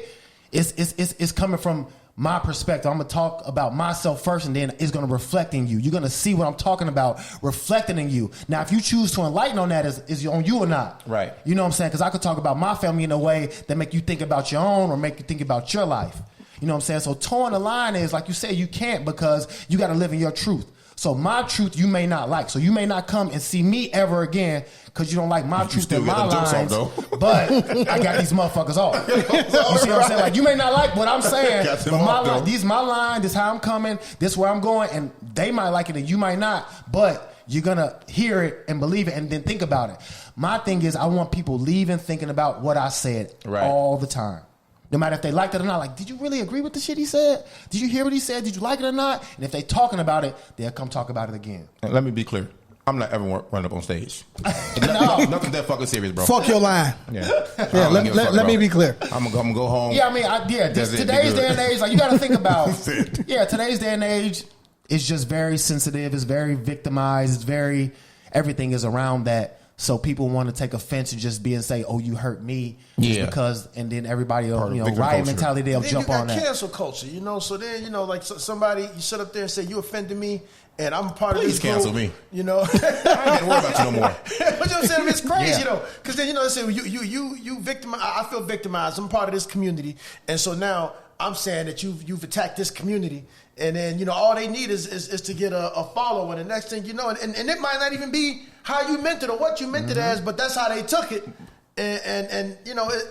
it's coming from my perspective. I'm gonna talk about myself first, and then it's gonna reflect in you. You're gonna see what I'm talking about reflecting in you. Now, if you choose to enlighten on that, is on you or not? Right. You know what I'm saying? Because I could talk about my family in a way that make you think about your own, or make you think about your life. You know what I'm saying? So towing the line is, like you said, you can't, because you got to live in your truth. So my truth you may not like. So you may not come and see me ever again because you don't like my truth and my lines. But I got these motherfuckers off. You see what I'm saying? Like, you may not like what I'm saying, but my line, this is my line, this is how I'm coming, this is where I'm going, and they might like it and you might not, but you're going to hear it and believe it and then think about it. My thing is, I want people leaving thinking about what I said all the time. No matter if they liked it or not. Like, did you really agree with the shit he said? Did you hear what he said? Did you like it or not? And if they talking about it, they'll come talk about it again. And let me be clear. I'm not ever running up on stage. Nothing that fucking serious, bro. Fuck your line. Yeah. Let me be clear. I'm gonna go home. Yeah, I mean, today's day and age, like you got to think about. Today's day and age is just very sensitive. It's very victimized. It's very everything is around that. So people want to take offense and just be and say, "Oh, you hurt me," just because, and then everybody, riot mentality, they'll jump on that. Cancel culture, So then, like somebody you sit up there and say you offended me, and I'm part of this group. Please cancel me. I ain't gonna worry about you no more. But I'm saying it's crazy, because then they say you victimized. I feel victimized. I'm part of this community, and so now I'm saying that you've attacked this community. And then, all they need is to get a follow. And the next thing you know, and it might not even be how you meant it or what you meant it as, but that's how they took it. And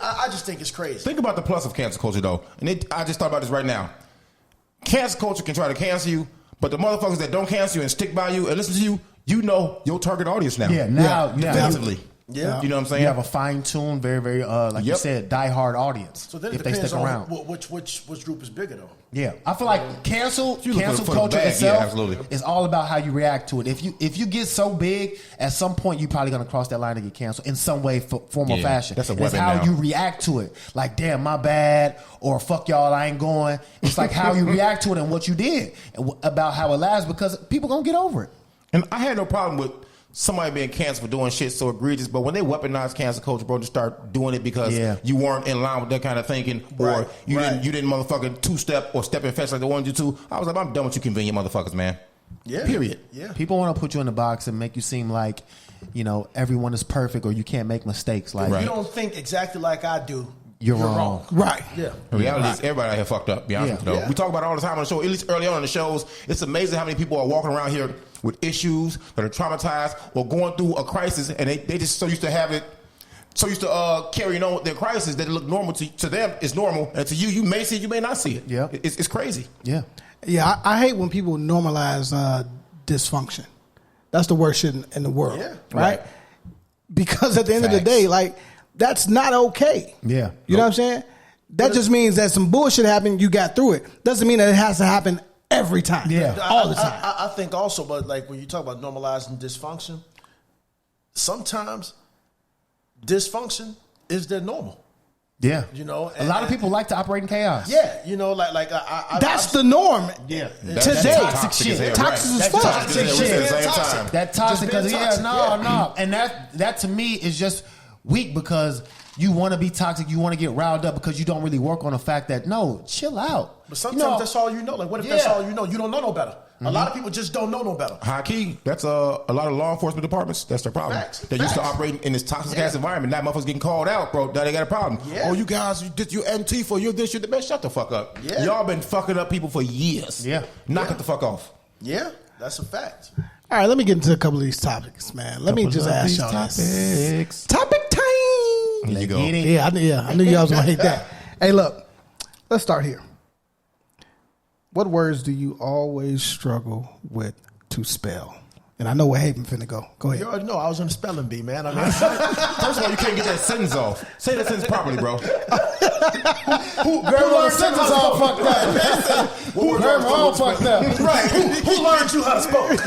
I just think it's crazy. Think about the plus of cancel culture, though. And I just thought about this right now. Cancel culture can try to cancel you, but the motherfuckers that don't cancel you and stick by you and listen to you, your target audience now. Yeah, now. Defensively. Yeah. You know what I'm saying? You have a fine-tuned, very, very, like you said, die-hard audience. So then if they stick around. Which group is bigger, though? Yeah, I feel like cancel culture itself is all about how you react to it. If you get so big, at some point you're probably gonna cross that line and get canceled in some way, form, or fashion. That's a weapon. It's how you react to it. Like, damn, my bad, or fuck y'all, I ain't going. It's like how you react to it and what you did, about how it lasts, because people gonna get over it. And I had no problem with somebody being canceled for doing shit so egregious, but when they weaponize cancel culture, bro, to start doing it because you weren't in line with that kind of thinking, or you didn't motherfucking two-step or step in fast like they wanted you to, I was like, I'm done with you convenient motherfuckers, man. Yeah. Period. Yeah. People want to put you in the box and make you seem like, everyone is perfect or you can't make mistakes. Like, if you don't think exactly like I do, you're wrong. Right. Yeah. The reality is everybody out here fucked up, be honest with you, though. We talk about it all the time on the show, at least early on in the shows. It's amazing how many people are walking around here with issues that are traumatized or going through a crisis, and they just so used to have it, so used to carrying on with their crisis that it look normal to them. It's normal, and to you may see it, you may not see it. Yeah, it's crazy. Yeah, yeah. I hate when people normalize dysfunction. That's the worst shit in the world. Yeah, right. Because at the end of the day, like, that's not okay. Yeah, you know what I'm saying? That just means that some bullshit happened. You got through it. Doesn't mean that it has to happen every time. Yeah, all the time. I think also, but like when you talk about normalizing dysfunction, sometimes dysfunction is their normal. Yeah, a lot of people like to operate in chaos. Yeah, that's the norm. Yeah, today. Toxic shit. Toxic as fuck. Toxic shit. That toxic because no, and that to me is just weak because you want to be toxic, you want to get riled up because you don't really work on the fact that no, chill out. But sometimes that's all you know. Like, what if that's all you know? You don't know no better. A lot of people just don't know no better. High key, that's a lot of law enforcement departments. That's their problem. They used to operate in this toxic ass environment. Now motherfuckers getting called out, bro. Now they got a problem. Yeah. Oh, you guys, you Antifa, you're this, you're the best. Shut the fuck up. Yeah. Y'all been fucking up people for years. Yeah. Knock it the fuck off. Yeah, that's a fact. All right, let me get into a couple of these topics, man. Let me just ask y'all this. Topic time. Here you go. Yeah, I knew y'all was gonna hate that. Hey, look, let's start here. What words do you always struggle with to spell? And I know where Haven finna go. Go ahead. You already know I was on the spelling bee, man. I mean, first of all, you can't get that sentence off. Say that sentence properly, bro. Who learned sentence all fucked up? Who learned all fucked up? Right. Who learned you how to spoke?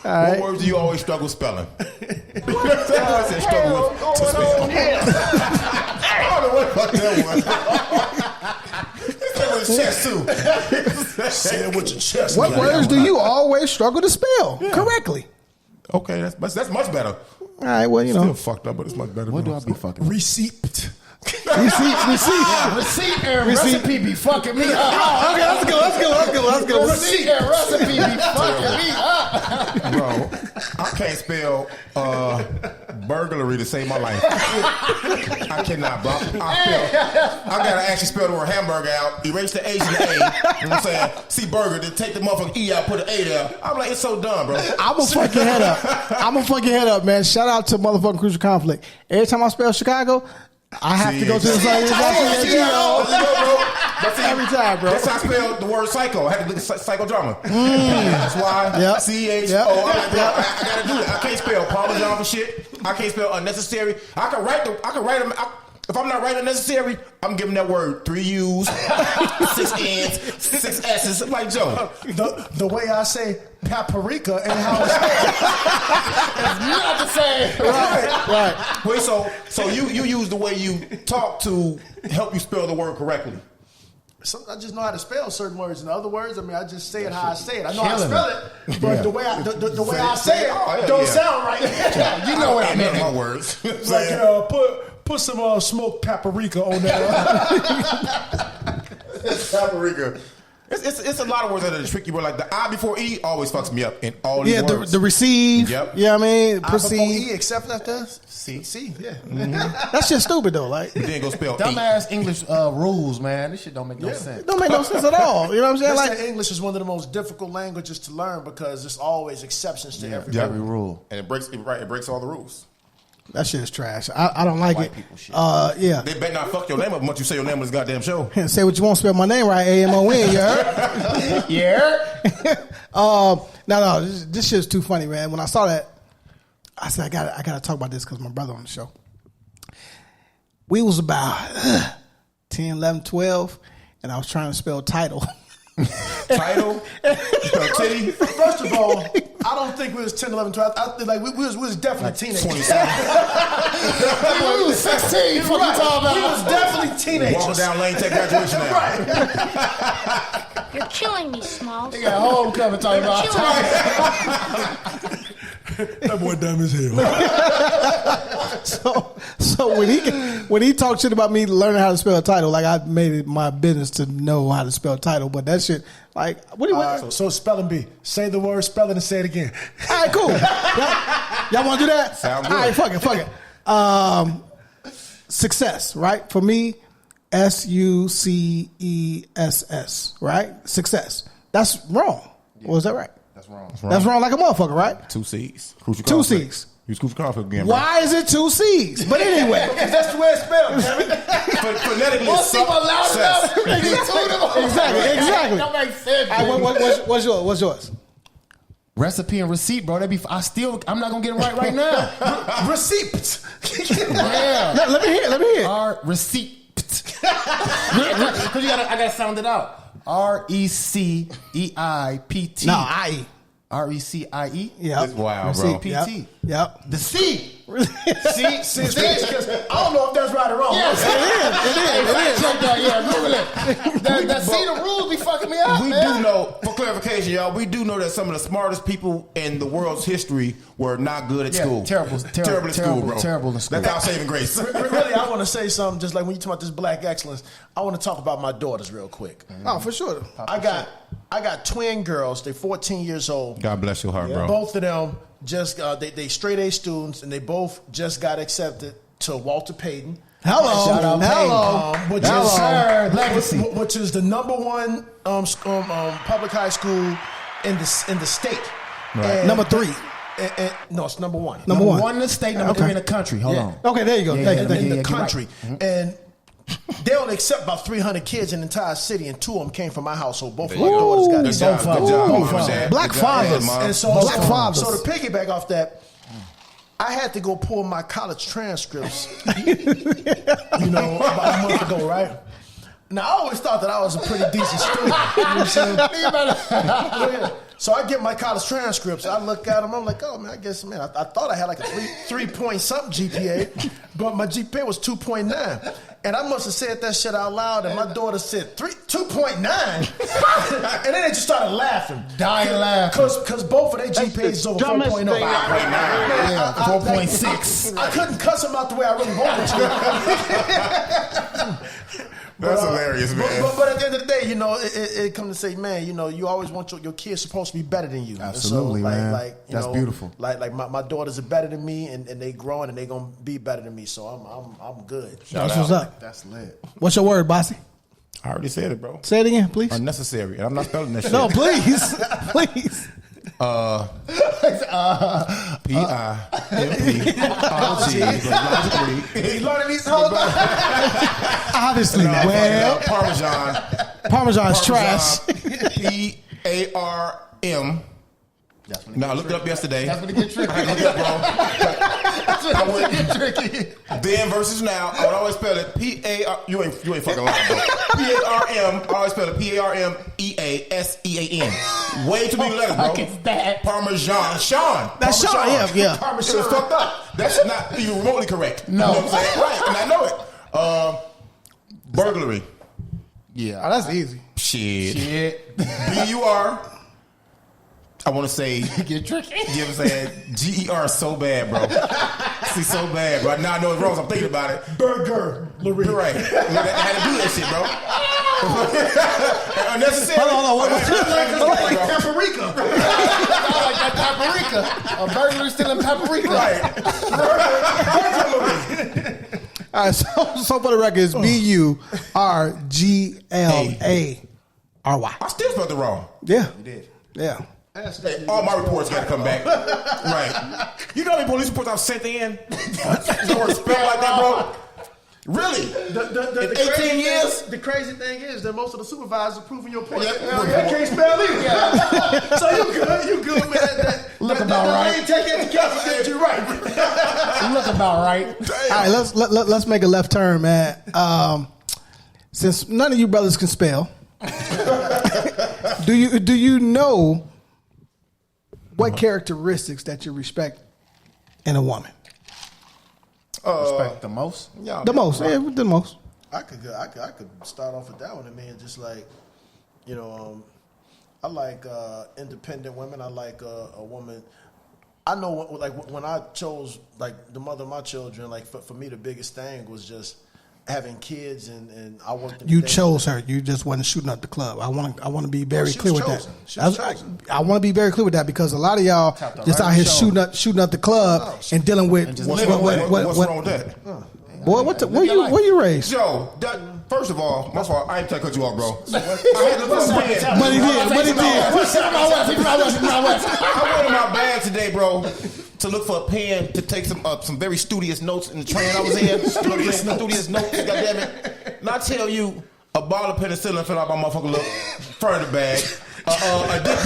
What words do you always struggle spelling? I said struggle with to spell. I don't know what the fuck that was. With his chest too. Say it with your chest. What words do you always struggle to spell correctly? Okay, that's much better. All right, well, still fucked up, but it's much better. What do I be fucking? Receipt. Receipt and recipe be fucking me up. Okay, let's go. Receipt and recipe be fucking me up. Bro, I can't spell burglary to save my life. I cannot, bro. I gotta actually spell the word hamburger out, erase the H and the A. You know what I'm saying? See burger, then take the motherfucking E out, put an A there. I'm like, it's so dumb, bro. I'm gonna fuck your head up. Man. Shout out to motherfucking Crucial Conflict. Every time I spell Chicago, I have to go to the site. Every time, bro. That's how I spelled the word psycho. I had to look at psychodrama. That's why. Yep. C-H-O. Yep. I gotta do it. I can't spell Parmesan for shit. I can't spell unnecessary. I can write them. If I'm not writing unnecessary, I'm giving that word 3 U's, 6 N's, 6 S's. Like Joe. The way I say paprika and how it's not the same. Right. Wait, so you use the way you talk to help you spell the word correctly. I just know how to spell certain words. In other words, I mean, I just say it how I say it. I know how to spell it, but the way I say it don't sound right. You know what I meant. My words. It's like put some smoked paprika on there. Paprika. It's a lot of words that are tricky, but like the I before E always fucks me up in all these words. The receive. Yep. Yeah, I mean, proceed. I before E, except that does C, yeah. That's just stupid though. Like, you didn't go spell dumbass English rules, man. This shit don't make no sense. It don't make no sense at all. You know what I'm saying? Like, English is one of the most difficult languages to learn because there's always exceptions to every rule, and it breaks all the rules. that shit is trash. I don't like White it. people shit. Yeah. They better not fuck your name up once you say your name on this goddamn show. Say what you want, spell my name right, A-M-O-N, you heard? Yeah. No, this shit's too funny, man. When I saw that, I said, I gotta talk about this because my brother on the show. We was about 10, 11, 12, and I was trying to spell title. Title? Titty? First of all, I don't think we was 10, 11, 12. We was definitely teenagers. 27. We was 16. What you talking about? We was definitely teenagers. Walking down lane, take graduation now. Right. You're killing me, Smalls. They got homecoming talking about that boy dumb as hell. So when he talked shit about me learning how to spell a title, like I made it my business to know how to spell title, but that shit, like, what do you want? So spelling bee. Say the word, spell it, and say it again. All right, cool. Y'all want to do that? Sound good. All right, fuck it. Success, right? For me, SUCESS, right? Success. That's wrong. Yeah. Or is that right? That's wrong. That's wrong like a motherfucker, right? 2 C's. Two C's. Use crucial conflict again, bro. Why is it 2 C's? But anyway. Because that's the way it's spelled, damn it. Phonetically, Once people loud enough, they get to them. Exactly. That makes sense. What's yours? Recipe and receipt, bro. I'm not gonna get it right now. Receipt. Yeah. Let me hear. Receipt. Because I gotta sound it out. RECEIPT. No, I. RECIE. Yeah. That's wild, bro. CPT. Yep. The C. See, because I don't know if that's right or wrong. Yes, Google it. That C, the rules be fucking me up, We do know, for clarification, y'all, we do know that some of the smartest people in the world's history were not good at school. Terrible in school. That's our saving grace. Really, I want to say something, just like when you talk about this black excellence, I want to talk about my daughters real quick. Oh, for sure. I got twin girls. They're 14 years old. God bless your heart, bro. Both of them just they straight A students, and they both just got accepted to Walter Payton. Shout out which is the number one public high school in the state. Right. Number 3. No, it's number one. Number one in the state, number 3 in the country. Hold on. Okay, there you go. Thank you. In the country. Right. And they only accept about 300 kids in the entire city, and 2 of them came from my household. Both of my daughters got Good job. Black fathers. And so to piggyback off that, I had to go pull my college transcripts, about a month ago, right? Now, I always thought that I was a pretty decent student. You know what I'm saying? So I get my college transcripts. I look at them. I'm like, oh, man, I thought I had like a 3-point-something GPA, but my GPA was 2.9. And I must have said that shit out loud, and my daughter said 2.9. And then they just started laughing. Dying laughing. Because both of their GPAs is over 4.0. 4.6. I couldn't cuss them out the way I really wanted to. That's hilarious, man. But at the end of the day, it comes to say, man, you always want your kids supposed to be better than you. Absolutely, so, man. That's beautiful. Like my daughters are better than me, and they growing, and they gonna be better than me. So I'm good. That's what's up. That's lit. What's your word, Bossy? I already said it, bro. Say it again, please. Unnecessary. And I'm not spelling that shit. No, please. Please. P-I-M-P-R-G. You learning these whole time? Obviously, well, Parmesan's trash. P-A-R-M. Now I looked it up yesterday. That's when it gets tricky. I looked it up, bro. That's when it gets tricky. Then versus now, I would always spell it P-A-R. You ain't fucking lying, bro. P-A-R-M. I always spell it P-A-R-M-E-A-S-E-A-N. Way too many letters, bro. It's bad. Parmesan. Sean. That's Sean, yeah. Parmesan. It was fucked up. That's not even remotely correct. No. You know what I'm saying? Right, and I know it. Burglary. Yeah. Oh, that's easy. Shit. B-U-R. I want to say, get tricky. You know what I'm saying? G-E-R so bad, bro. See, so bad, bro. Now I know it's wrong, so I'm thinking about it. Burger. You're right. I had to do that shit, bro. Unnecessary. Hold on. Like paprika. I like that paprika. A burglar stealing paprika. Right. All right, so for the record, it's B-U-R-G-L-A-R-Y. I still spelled it wrong. Yeah. You did. Yeah. Hey, all my reports got to come back. Right. You know how many police reports I've sent in? Don't want to spell like that, bro. Really? The 18 years? The crazy thing is that most of the supervisors are proving your point. Yeah. I can't spell either. Yeah. So you good, man. Look about right. I ain't taking into account you right. Look about right. All right, let's make a left turn, man. Since none of you brothers can spell, do you know what characteristics that you respect in a woman? Respect the most? Yeah, the most. I could start off with that one. I mean, just like, you know, I like independent women. I like a woman. I know, like, when I chose, like, the mother of my children, like, for me, the biggest thing was just having kids, and I worked in the You day. chose her. You just wasn't shooting up the club. I want to be very clear with chosen. that. She was chosen. I want to be very clear with that because a lot of y'all just out here shooting up the club and dealing with what's wrong with that? Boy, where you raised? Yo, first of all, my fault. I ain't trying to cut you off, bro. I had to look for pen. But he did. I went in my bag today, bro, to look for a pen to take some very studious notes in the train I was in. studious notes, goddamn it. And I tell you, a bottle of penicillin fell out my motherfucking little furniture bag. A dick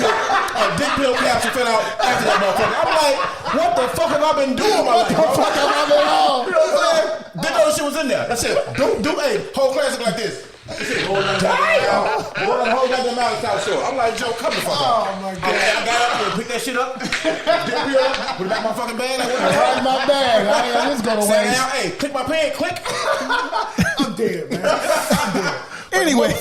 pill capsule fell out after that motherfucker. I'm like, what the fuck have I been doing my life, bro? You know what I'm saying? Didn't know shit was in there. That's it. Hey, whole classic like this. Hold that mouth short. I'm like, Joe, come the fuck up. Oh my God. I got up and picked that shit up. Put it back in my fucking bag. Right in my bag. This going to waste. Now, hey, click my pen, click. I'm dead, man. I'm dead. Anyway,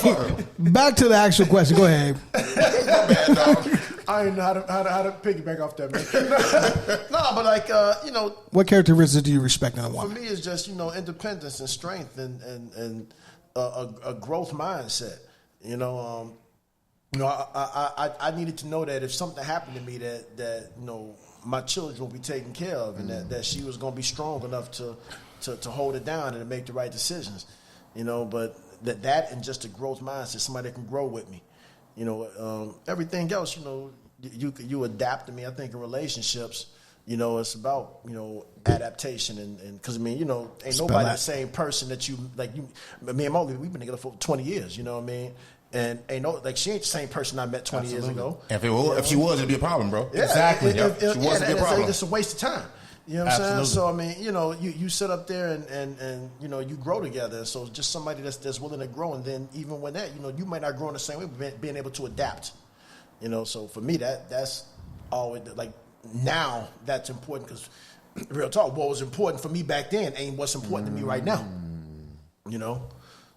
back to the actual question. Go ahead. My bad, dog. I didn't know how to piggyback off that, man. No, but like, you know. What characteristics do you respect in a For woman? me, it's just, you know, independence and strength and a growth mindset. You know, I needed to know that if something happened to me that you know, my children will be taken care of, and that she was going to be strong enough to hold it down and to make the right decisions. You know, but that and just a growth mindset, somebody that can grow with me. You know, everything else, you know, you adapt to me. I think in relationships, you know, it's about, you know, adaptation and because I mean, you know, ain't nobody the same person that you like. Me and Molly, we've been together for 20 years. You know what I mean? And ain't no like she ain't the same person I met 20 years ago. If she was, it'd be a problem, bro. Yeah, exactly. She was, it'd be a problem. It's a waste of time. You know what I'm saying? So I mean, you know, you sit up there and you know, you grow together. So just somebody that's willing to grow, and then even when that, you know, you might not grow in the same way, but being able to adapt. You know, so for me that's always like now that's important because real talk, what was important for me back then ain't what's important to me right now. You know,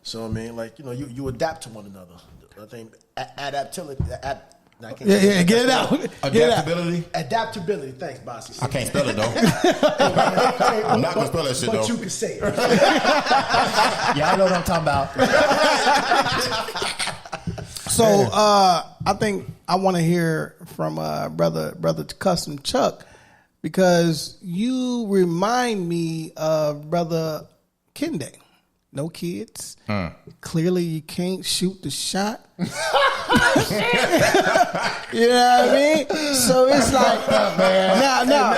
so I mean, like, you know, you adapt to one another. I think adaptability. Yeah, get it out. Adaptability. Adaptability. Thanks, Bossy. I can't spell it though. I'm not gonna spell that shit though. But you can say it. Yeah, I know what I'm talking about. So I think I want to hear from brother Custom Chuck because you remind me of Brother Kende. no kids. Clearly, you can't shoot the shot. You know what I mean? So it's like, now.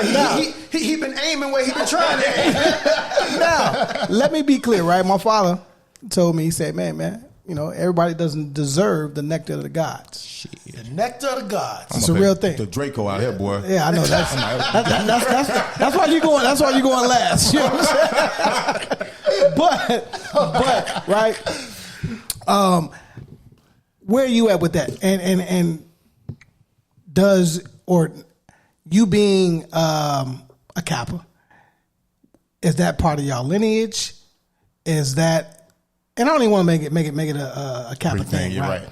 He been aiming where he been trying to aim. Now, let me be clear, right? My father told me, he said, man, you know, everybody doesn't deserve the nectar of the gods. Shit. The nectar of the gods. It's a real thing. The Draco out here, boy. Yeah, I know. That's why you going. That's why you going last. You know what I'm saying? But right. Where are you at with that? And does, or you being a Kappa, is that part of y'all lineage? Is that? And I don't even want to make it a Kappa thing, right?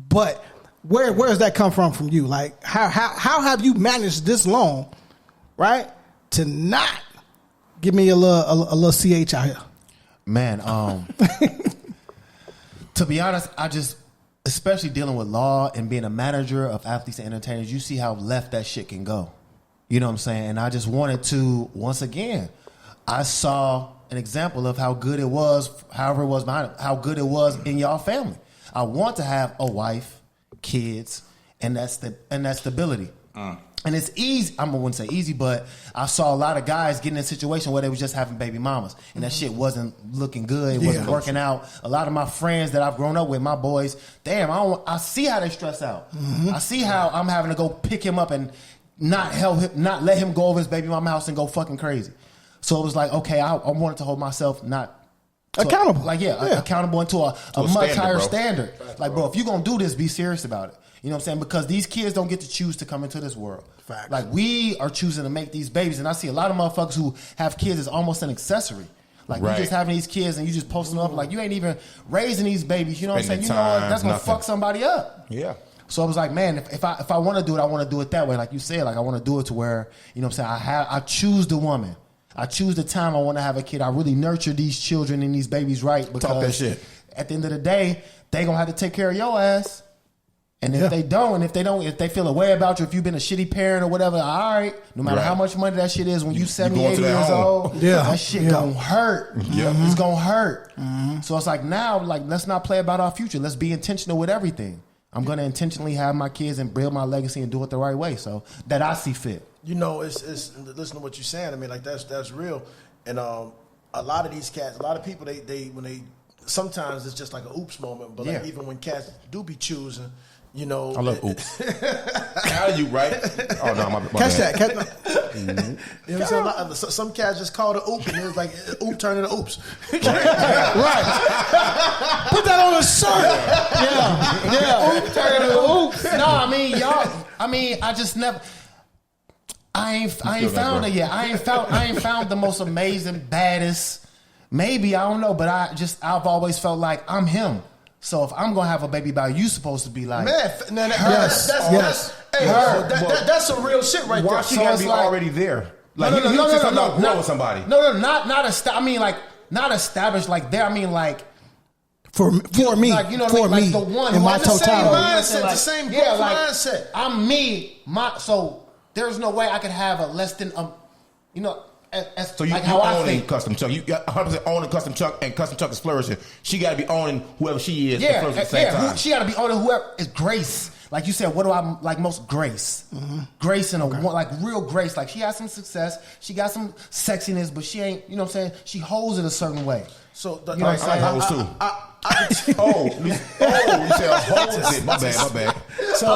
But where does that come from you? Like how have you managed this long, right, to not give me a little CH out here? Man, to be honest, I just, especially dealing with law and being a manager of athletes and entertainers, you see how left that shit can go. You know what I'm saying? And I just wanted to, once again, I saw an example of how good it was, however it was behind it, how good it was in y'all family. I want to have a wife, kids, and that stability. And it's easy. I wouldn't say easy, but I saw a lot of guys getting in a situation where they was just having baby mamas, and that shit wasn't looking good. It wasn't working out. A lot of my friends that I've grown up with, my boys, damn, I see how they stress out. I see how I'm having to go pick him up and not let him go over his baby mama house and go fucking crazy. So it was like, okay, I wanted to hold myself accountable. Accountable into a much higher standard. Like, bro, if you're going to do this, be serious about it. You know what I'm saying? Because these kids don't get to choose to come into this world. Facts. Like, we are choosing to make these babies. And I see a lot of motherfuckers who have kids as almost an accessory. Like, you just having these kids and you just posting them up. Like, you ain't even raising these babies. You know what I'm saying? You know what? That's going to fuck somebody up. Yeah. So I was like, man, if I want to do it, I want to do it that way. Like you said, like I want to do it to where, you know what I'm saying, I choose the woman. I choose the time I want to have a kid. I really nurture these children and these babies right, because talk that shit. At the end of the day, they gonna have to take care of your ass. And if they don't, if they feel a way about you, if you've been a shitty parent or whatever, all right, no matter how much money that shit is, when you 70, 80 years old, that shit gonna hurt. It's gonna hurt. So it's like, now, like, let's not play about our future. Let's be intentional with everything. I'm gonna intentionally have my kids and build my legacy and do it the right way, so that I see fit. You know, it's listen to what you're saying. I mean, like that's real. And a lot of these cats, a lot of people, they when they sometimes it's just like an oops moment. But like even when cats do be choosing, you know, I love oops. How are you, right? Oh no, my catch bad. that. You know what I'm saying? Some cats just call it oop, and it's like oop turning to oops. Right. Put that on a shirt. Yeah. Oop turning to oops. No, I mean y'all. I mean, I just never. I ain't found it yet. I ain't found the most amazing, baddest. Maybe, I don't know, but I've always felt like I'm him. So if I'm gonna have a baby by you, supposed to be like, man, that's some real shit right Why there. she gotta be already there? Like, no, grow with somebody. Not established like there. I mean, like. For me, like, you know, for like me, the one in my the same totality. mindset, the same mindset. I'm me. So there's no way I could have a less than you know. So you, like you how I owning think. Custom Chuck. You got 100% owning Custom Chuck, and Custom Chuck is flourishing. She got to be owning whoever she is. Yeah, at the same time. She got to be owning whoever is Grace. Like you said, what do I like most? Grace. Grace and like real grace. Like she has some success. She got some sexiness, but she ain't, you know what I'm saying? She holds it a certain way. So you know what I'm saying? You said holds it. My bad. So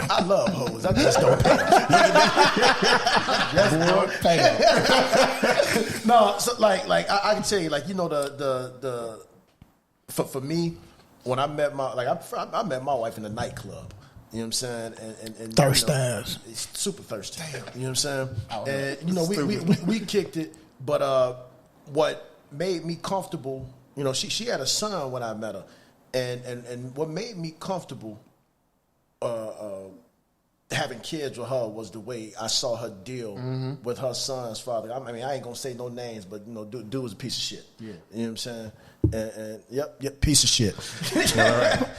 I love hoes. I just don't pay them. No, so like I can tell you, like, you know, the for me, when I met I met my wife in a nightclub. You know what I'm saying? And Thirst you know, ass. it's super thirsty. You know what I'm saying? And you know, we kicked it, but what made me comfortable, you know, she had a son when I met her, and what made me comfortable having kids with her was the way I saw her deal with her son's father. I mean, I ain't gonna say no names, but you know, dude was a piece of shit. Yeah. You know what I'm saying? And yep, piece of shit.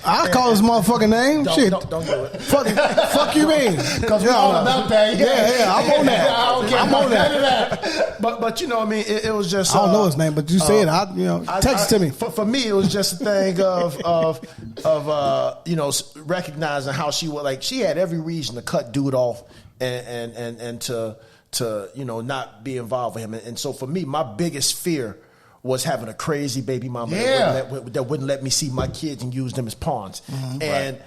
I'll call his motherfucking name. Don't, Shit. don't do it. Fuck you mean? Because we're all about that. Yeah, I'm on that. I'm on that. But you know what I mean? It was just... I don't know his name, but you said text it to me. For me, it was just a thing of recognizing how she was, like, she had every reason to cut dude off and to not be involved with him. And so for me, my biggest fear was having a crazy baby mama that wouldn't let me see my kids and use them as pawns. Mm-hmm. And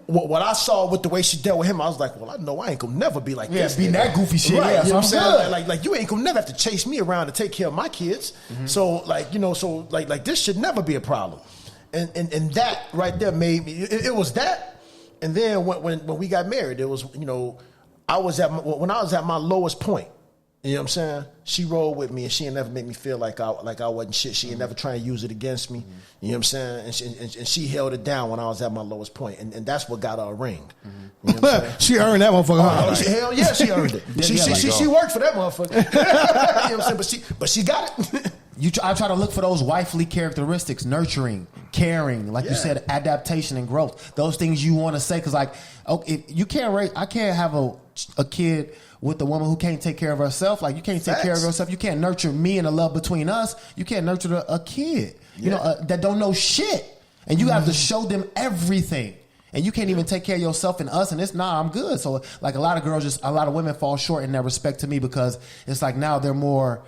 what I saw with the way she dealt with him, I was like, well, I know I ain't gonna never be like this. Be that goofy shit. Right, yeah, you know so what I'm saying? good. Like you ain't gonna never have to chase me around to take care of my kids. Mm-hmm. So like this should never be a problem. And that right there made me. It was that. And then when we got married, it was when I was at my lowest point. You know what I'm saying? She rolled with me, and she ain't never made me feel like I wasn't shit. She ain't never trying to use it against me. Mm-hmm. You know what I'm saying? And she held it down when I was at my lowest point, and that's what got her a ring. Mm-hmm. You know what I'm saying? She earned that motherfucker. Hell yeah, she earned it. She worked for that motherfucker. You know what I'm saying? But she got it. I try to look for those wifely characteristics: nurturing, caring, like you said, adaptation and growth. Those things you want to say, because I can't have a kid with a woman who can't take care of herself. Like, you can't take care of herself. You can't nurture me and the love between us. You can't nurture a kid, that don't know shit. And you have to show them everything. And you can't even take care of yourself and us. And it's, I'm good. So, like, a lot of women fall short in their respect to me, because it's like now they're more,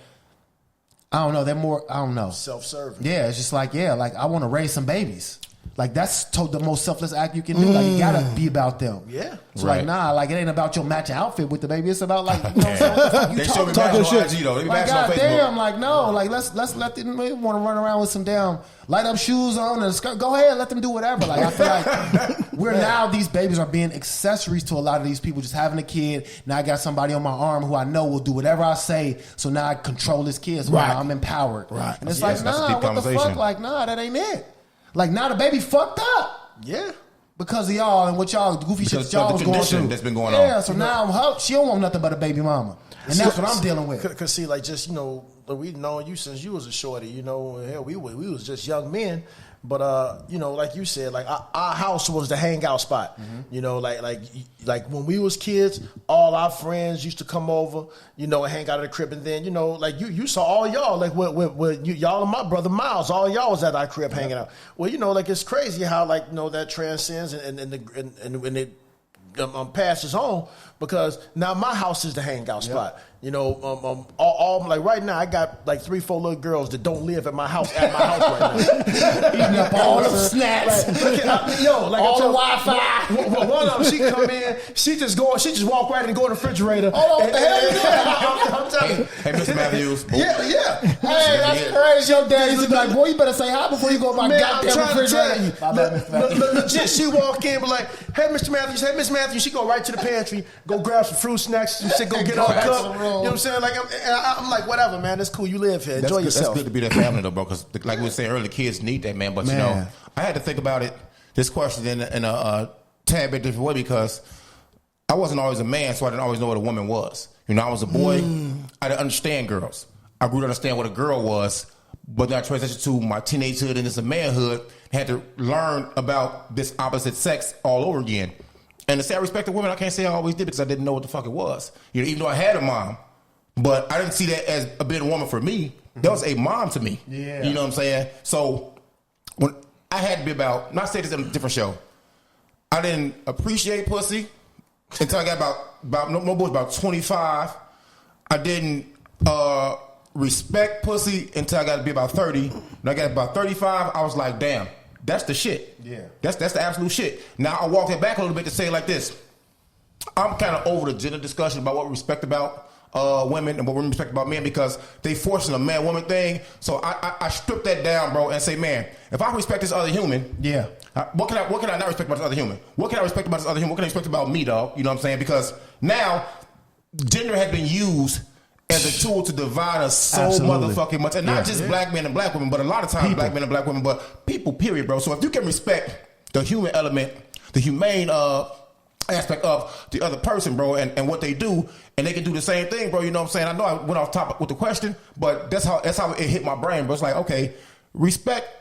I don't know. Self-serving. Yeah, it's just like, I want to raise some babies. Like, that's the most selfless act you can do. Like, you gotta be about them. Yeah. So like, it ain't about your matching outfit with the baby. It's about, like, what the fuck you talking shit. Like, goddamn, like, no, like, let's let them want to run around with some damn light up shoes on and a skirt. Go ahead, let them do whatever. Like, I feel like now these babies are being accessories to a lot of these people. Just having a kid. Now I got somebody on my arm who I know will do whatever I say. So now I control this kid. So now I'm empowered. Right. And it's like, what the fuck? Like, that ain't it. Like, now the baby fucked up. Yeah. Because of y'all and what y'all goofy shit y'all was going through. That's been going on. Yeah, so now she don't want nothing but a baby mama. And that's what I'm dealing with. Because see, like, just, we've known you since you was a shorty, hell, we was just young men. But like you said, like our house was the hangout spot. Mm-hmm. Like when we was kids, all our friends used to come over, and hang out at the crib, and then like you saw all y'all, like with y'all and my brother Miles, all y'all was at our crib hanging out. Well, like it's crazy how that transcends and it passes on, because now my house is the hangout spot. All like right now I got like 3-4 little girls that don't live at my house right now. Eating up all the snacks. All the Wi-Fi. One of them, she come in, she just walk right in and go in the refrigerator. Oh, what the hell you doing? I'm telling you. Hey, Mr. Matthews. Yeah. Hey, that's crazy. Your dad used to be like, boy, you better say hi before you go to my goddamn refrigerator. Legit, she walk in, but like, hey, Mr. Matthews, hey, Miss Matthews. She go right to the pantry, go grab some fruit snacks, and shit, go get her a cup. You know what I'm saying? Like, I'm like, whatever, man. That's cool. You live here. Enjoy yourself. That's good to be that family, though, bro. Because, like we were saying earlier, kids need that, man. But I had to think about this question in a tad bit different way, because I wasn't always a man, so I didn't always know what a woman was. I was a boy. I didn't understand girls. I grew to understand what a girl was, but then I transitioned to my teenagehood and into manhood. Had to learn about this opposite sex all over again. And to say I respected women, I can't say I always did, because I didn't know what the fuck it was. Even though I had a mom, but I didn't see that as a being a woman for me. That was a mom to me. Yeah. You know what I'm saying? So when I had to be about, not say this in a different show, I didn't appreciate pussy until I got about 25. I didn't respect pussy until I got to be about 30. When I got about 35, I was like, damn. That's the shit. Yeah. That's the absolute shit. Now, I walk it back a little bit to say it like this. I'm kind of over the gender discussion about what we respect about women and what we respect about men, because they forcing a man-woman thing. So I strip that down, bro, and say, man, if I respect this other human, what can I not respect about this other human? What can I respect about this other human? What can I respect about me, dog? You know what I'm saying? Because now gender has been used as a tool to divide us so motherfucking much. And not just black men and black women, but a lot of times black men and black women, but people, period, bro. So if you can respect the human element, the humane aspect of the other person, bro, and what they do, and they can do the same thing, bro, you know what I'm saying? I know I went off topic with the question, but that's how it hit my brain, bro. It's like, okay, respect.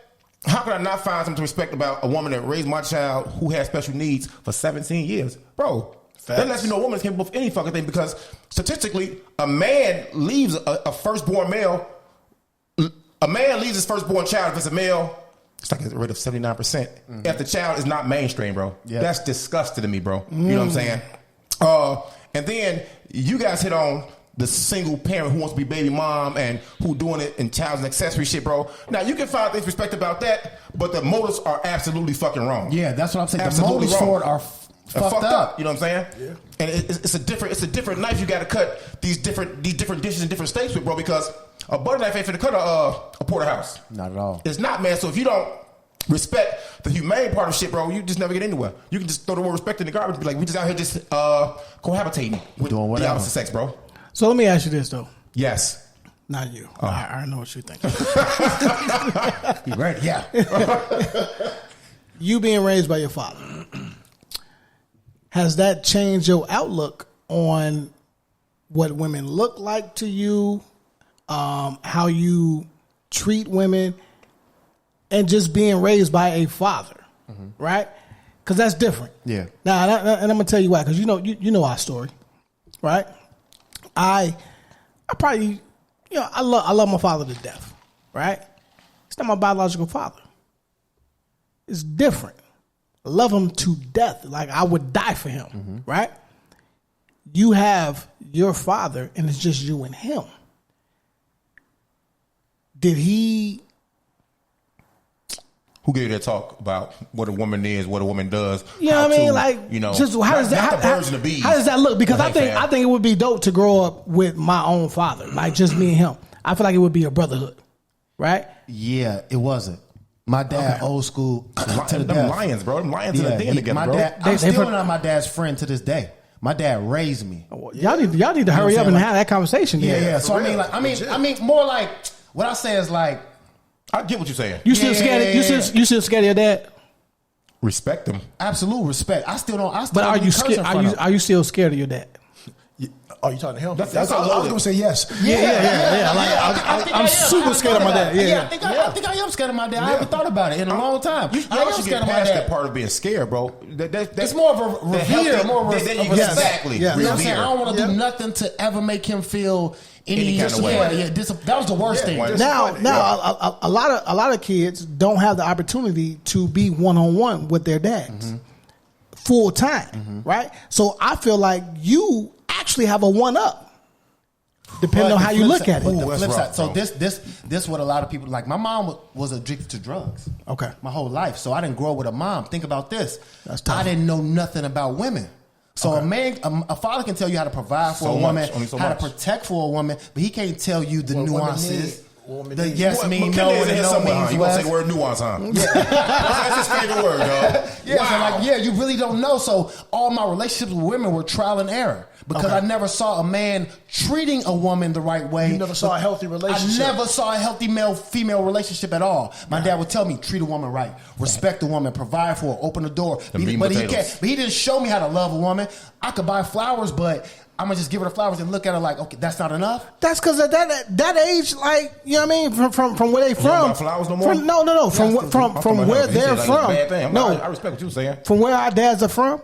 How can I not find something to respect about a woman that raised my child who had special needs for 17 years? Bro, that lets me know a woman is capable of any fucking thing because statistically, a man leaves a firstborn male. A man leaves his firstborn child if it's a male. It's like a rate of 79%. If the child is not mainstream, bro. Yep. That's disgusting to me, bro. You know what I'm saying? And then you guys hit on the single parent who wants to be baby mom and who doing it in child and accessory shit, bro. Now, you can find things respect about that, but the motives are absolutely fucking wrong. Yeah, that's what I'm saying. Absolutely the motives for it are fucked up. You know what I'm saying? Yeah. And it's a different knife you got to cut these different dishes in different states with, bro, because a butter knife ain't finna cut a porterhouse. Not at all. It's not, man. So if you don't respect the humane part of shit, bro, you just never get anywhere. You can just throw the word respect in the garbage and be like, we just out here just cohabitating with the opposite sex, bro. So let me ask you this, though. Yes. Not you. I know what you think. You ready? Yeah. You being raised by your father, has that changed your outlook on what women look like to you, how you treat women, and just being raised by a father, right? Because that's different. Yeah. Now, and I'm gonna tell you why. Because you know our story, right? I probably, I love my father to death, right? It's not my biological father. It's different. I love him to death. Like I would die for him, right? You have your father, and it's just you and him. Did he? Who gave you that talk about what a woman is, what a woman does? You know what I mean? Like, just how does that? How does that look? Because I think it would be dope to grow up with my own father, like just me and him. I feel like it would be a brotherhood, right? Yeah, it wasn't. My dad, old school, to the them lions, bro. Them lions in the den together, bro. I'm still not my dad's friend to this day. My dad raised me. Y'all need to hurry up and have that conversation. Yeah. So I mean, more like what I say is like. I get what you're saying. You still scared? You still scared of your dad? Respect him. Absolute respect. I still don't. But are you scared? Are you still scared of your dad? Oh, you talking to him? That's I was going to say yes. Yeah. Like, I'm super scared of my dad. Yeah, I think I am scared of my dad. I haven't thought about it in a long time. I am scared of my dad. That part of being scared, bro. It's more of a revere, more of a respect. Exactly. You know what I'm saying? I don't want to do nothing to ever make him feel any kind of way. That was the worst thing. Now, a lot of kids don't have the opportunity to be one-on-one with their dads full time, right? So I feel like you actually have a one-up, depending on how you look at it. The flip side. So this what a lot of people like. My mom was addicted to drugs. Okay, my whole life. So I didn't grow up with a mom. Think about this. That's tough. I didn't know nothing about women. So a father can tell you how to provide for a woman, how to protect for a woman, but he can't tell you the nuances. The yes mean no and the no means you gonna say the word nuance, huh? Yeah. That's his favorite word, dog. Yeah, so you really don't know. So all my relationships with women were trial and error because I never saw a man treating a woman the right way. You never saw a healthy relationship. I never saw a healthy male-female relationship at all. My dad would tell me, treat a woman right, respect a woman, provide for her, open the door. But he didn't show me how to love a woman. I could buy flowers, but I'm gonna just give her the flowers and look at her like, okay, that's not enough. That's because at that age, like, you know what I mean, from where they from. You don't buy flowers no more? No. From where they're from. No, I respect what you're saying. From where our dads are from,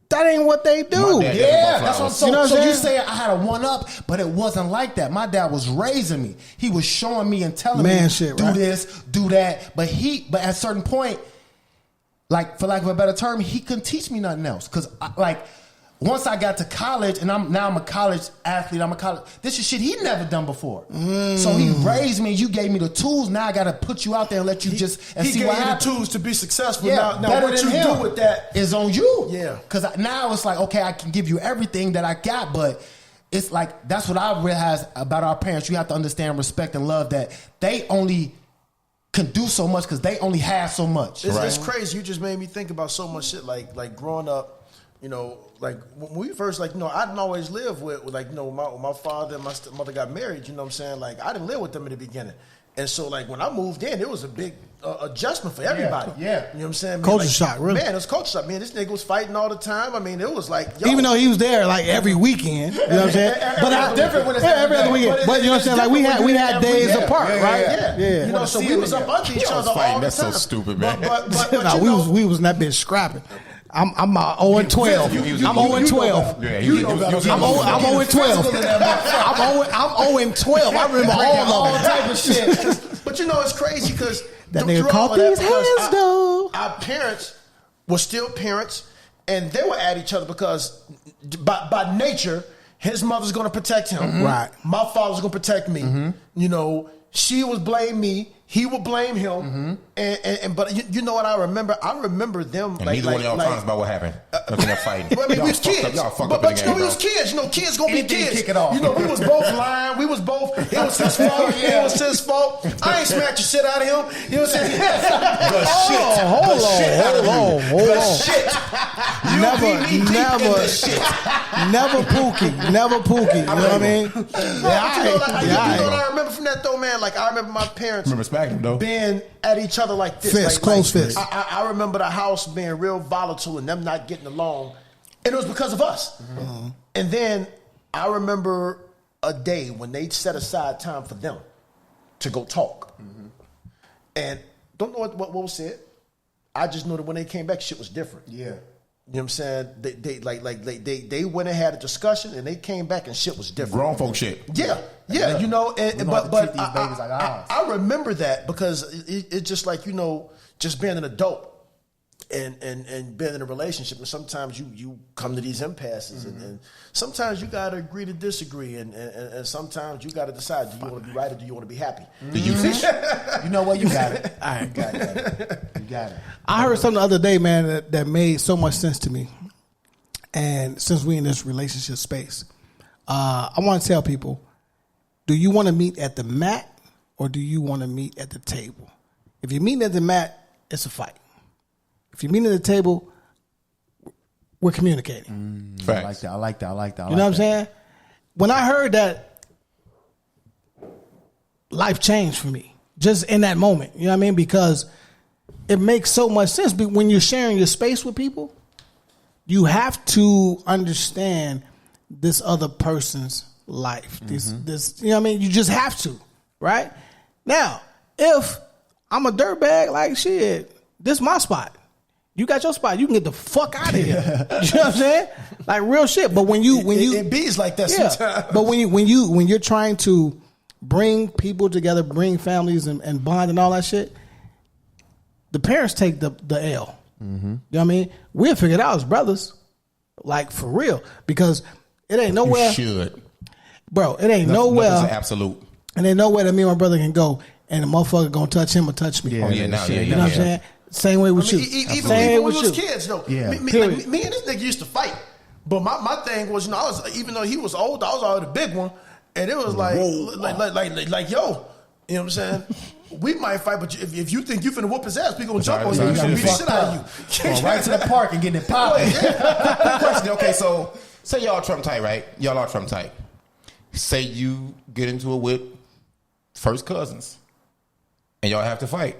that ain't what they do. Yeah, that's what I'm saying. So you say I had a one-up, but it wasn't like that. My dad was raising me. He was showing me and telling me, do this, do that. But at a certain point, like, for lack of a better term, he couldn't teach me nothing else. Because, once I got to college, and I'm a college athlete, this is shit he never done before. So he raised me, you gave me the tools, now I got to put you out there and let you see what happens. He gave you the tools to be successful. Yeah, now what you do with that is on you. Yeah. Because now it's like, okay, I can give you everything that I got, but it's like, that's what I realized about our parents. You have to understand, respect, and love that they only can do so much because they only have so much. It's crazy. You just made me think about so much shit, like growing up. Like when we first, I didn't always live with my father and my mother got married. You know what I'm saying? Like I didn't live with them in the beginning, And so, like, when I moved in, it was a big adjustment for everybody. Yeah. You know what I'm saying? Culture shock, really. Man, it was culture shock. Man, this nigga was fighting all the time. I mean, it was like, yo. Even though he was there like every weekend, you know what I'm saying? But it's different when it's every other weekend. But you know what I'm saying? Like we had days apart, right? Yeah. You know, so we was up under each other all the time. That's so stupid, man. But no, we was in that bitch scrapping. I'm 0-12. I'm 0-12. I'm 0-12. I'm 0-12. I remember all of it. Type of shit. But you know, it's crazy because that nigga caught these hands though. Our parents were still parents, and they were at each other because by nature, his mother's going to protect him. Right. My father's going to protect me. You know, she would blame me. He would blame him. But you know what I remember? I remember them. And neither one of y'all talking about what happened. Nothing up fighting. Well, I mean, we was kids. But you know, we was kids. You know, kids gonna be kids. You know, we was both lying. We was both. It was his fault. It was his fault. I ain't smacked the shit out of him. You know what I'm saying? Hold on. Never Pookie. You know what I mean? You know what I remember from that though, man? Like I remember my parents being at each other like this. Close fist. I remember the house being real volatile and them not getting along. And it was because of us. And then I remember a day when they set aside time for them to go talk. And don't know what was said. I just know that when they came back, shit was different. Yeah. You know what I'm saying? They went and had a discussion and they came back and shit was different. Grown folk shit. Yeah. You know, but I remember that because it's just like, you know, just being an adult and being in a relationship, and sometimes you come to these impasses and sometimes you gotta agree to disagree and sometimes you gotta decide, do you want to be right or do you want to be happy? You know what? You got it. All right, got it. You got it. I heard something the other day, man, that made so much sense to me. And since we in this relationship space, I want to tell people, do you want to meet at the mat or do you want to meet at the table? If you're meeting at the mat, it's a fight. If you're meeting at the table, we're communicating. I like that. You know what I'm saying? When I heard that, life changed for me just in that moment. You know what I mean? Because it makes so much sense. But when you're sharing your space with people, you have to understand this other person's life. This, you know what I mean? You just have to, right? Now, if I'm a dirtbag, like shit, this is my spot. You got your spot. You can get the fuck out of here. You know what I'm saying? Like real shit. But when you it bees like that sometimes. But when you're trying to bring people together, bring families and bond and all that shit, the parents take the L. You know what I mean? We'll figure it out as brothers, like for real, because it ain't nowhere. You should, bro. It ain't nowhere. Nothing's absolute. And ain't nowhere that me and my brother can go and the motherfucker gonna touch him or touch me. You know what I'm saying? Same way with you. Even when we was kids, though. Me and this nigga used to fight. But my thing was, you know, I was, even though he was old, I was already the big one. And it was like, yo, you know what I'm saying? We might fight, but if you think you finna whoop his ass, we gonna jump on you. We gonna beat the shit out of you. Going right to the park and getting it popping. Question. Okay, so say y'all Trump tight, right? Y'all are Trump tight. Say you get into it with first cousins, and y'all have to fight.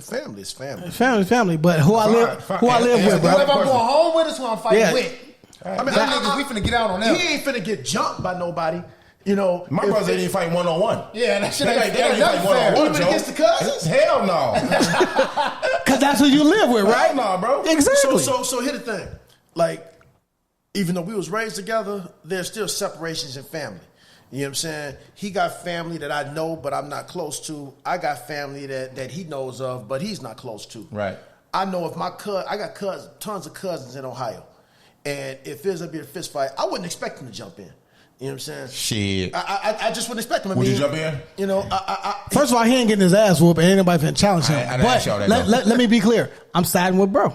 Family is family. Family. But who I live with, bro. Whoever I'm going home with is who I'm fighting with. I mean, niggas, we finna get out on them. He ain't finna get jumped by nobody. You know, my brothers didn't fight 1-on-1. Yeah, that shit ain't fight 1-on-1. Even against the cousins? Hell no. Because that's who you live with, right? No, bro. Exactly. So here's the thing. Like, even though we was raised together, there's still separations in family. You know what I'm saying? He got family that I know, but I'm not close to. I got family that he knows of, but he's not close to. Right. I know if I got tons of cousins in Ohio, and if there's gonna be a fist fight, I wouldn't expect him to jump in. You know what I'm saying? Shit. I just wouldn't expect him. Would you jump in? You know, first of all, he ain't getting his ass whooped, and ain't nobody finna challenge him. But let me be clear. I'm siding with bro.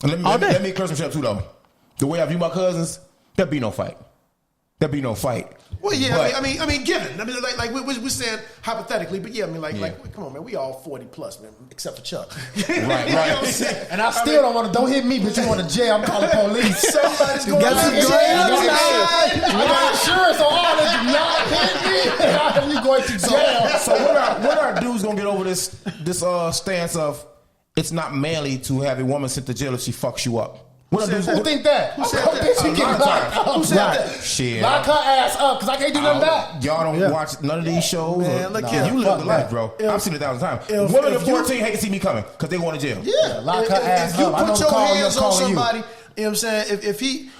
Let me clear some shit up too, though. The way I view my cousins, there'll be no fight. there'd be no fight. Well, yeah, But- I mean, given. I mean, like we're saying hypothetically, but yeah, I mean, like, come on, man, we all 40 plus, man, except for Chuck. Right. You know what I'm saying? And I still don't want to. Don't hit me, but you want to jail? I'm calling police. Somebody's going to I got insurance on all this. Not hit me. You going to jail? So when are dudes gonna get over this stance of it's not manly to have a woman sent to jail if she fucks you up? Who think that? Who said that? Bitch, you get locked up. Who said that? Shit. Lock her ass up, because I can't do nothing back. Y'all don't watch none of these shows. Man, look here. You live the life, bro. I've seen it 1,000 times. Women of 14 hate to see me coming because they going to jail. Yeah, lock her ass if you up. I know put the your call, hands you're on calling somebody, you know what I'm saying?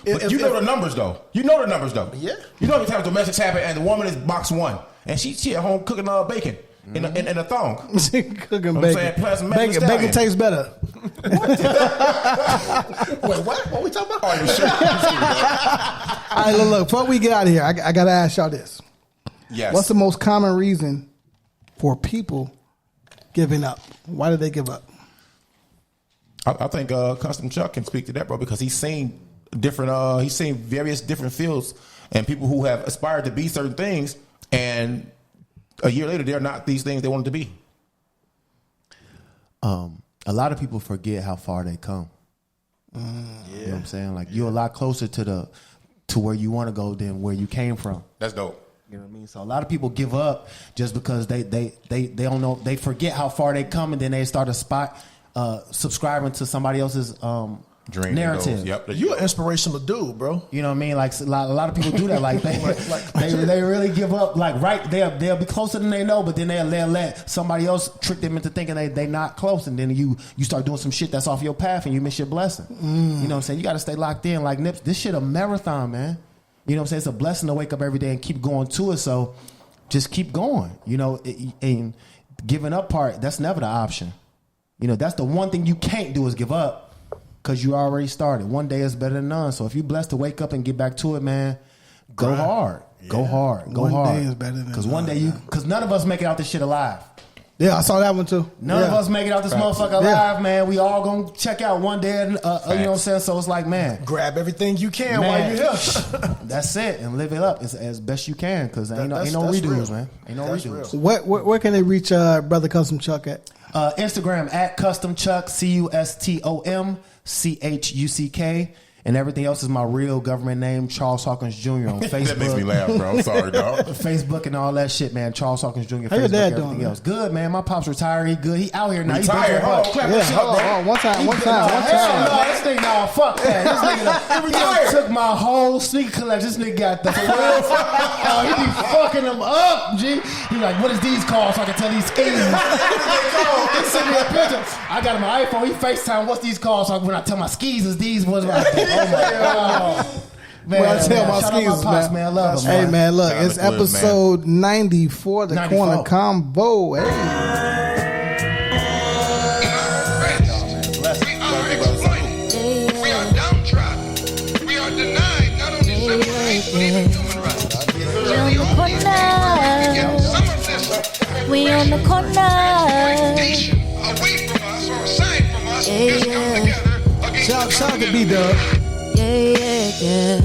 But you know the numbers, though. You know the numbers, though. Yeah. You know every time domestics happen and the woman is box one and she at home cooking bacon in a thong. Cooking bacon. Bacon tastes better. Wait, what? What are we talking about? Oh, you sure? All right, look, before we get out of here, I got to ask y'all this. Yes. What's the most common reason for people giving up? Why do they give up? I think Custom Chuck can speak to that, bro, because he's seen different. He's seen various different fields and people who have aspired to be certain things, and a year later they're not these things they wanted to be. A lot of people forget how far they come. You know what I'm saying? Like, you're a lot closer to where you want to go than where you came from. That's dope. You know what I mean? So a lot of people give up just because they don't know. They forget how far they come, and then they start subscribing to somebody else's Dream narrative. Yep. You're an inspirational dude, bro. You know what I mean? Like a lot of people do that. Like they really give up. Like, right, they'll be closer than they know, but then they'll let somebody else trick them into thinking they not close, and then you start doing some shit that's off your path, and you miss your blessing. You know what I'm saying? You got to stay locked in. Like, Nips, this shit a marathon, man. You know what I'm saying? It's a blessing to wake up every day and keep going to it. So just keep going. You know, and giving up part, that's never the option. You know, that's the one thing you can't do is give up. Because you already started. One day is better than none. So if you're blessed to wake up and get back to it, man, go hard. Yeah. Go hard. Go hard. One day is better than none. Because one day because none of us make it out this shit alive. Yeah, I saw that one too. None of us make it out this motherfucker alive, man. We all gonna check out one day. You know what I'm saying? So it's like, man, grab everything you can while you're here. That's it, and live it up as best you can. Because ain't no redos, man. Ain't no redos. Where can they reach Brother Custom Chuck at? Instagram at Custom Chuck, CustomChuck, and everything else is my real government name, Charles Hawkins Jr. on Facebook. That makes me laugh, bro. I'm sorry, dog. Facebook and all that shit, man. Charles Hawkins Jr. How your Facebook, dad everything doing? else. Good, man. My pop's retired. He good. He out here now. Retired. Hold on, clap this up, bro. One time. No, this nigga, no, fuck that. This nigga took my whole sneaker collection. This nigga got the he be fucking them up, G. He like, what is these called so I can tell these skis? He sent me a picture. I got him my iPhone. He FaceTime, what's these called? So when I tell my skis is these ones. Like, oh my God. Man, well, I tell my shout skis, out my pops, man. I love him, Hey, man, look, it's episode 94, the 94. Corner Convo. Hey. We are downtrodden. We are denied not only civil rights, but even human rights. We on the corner. Away from us or aside from us is coming together against Shout to B-Dub. Yeah.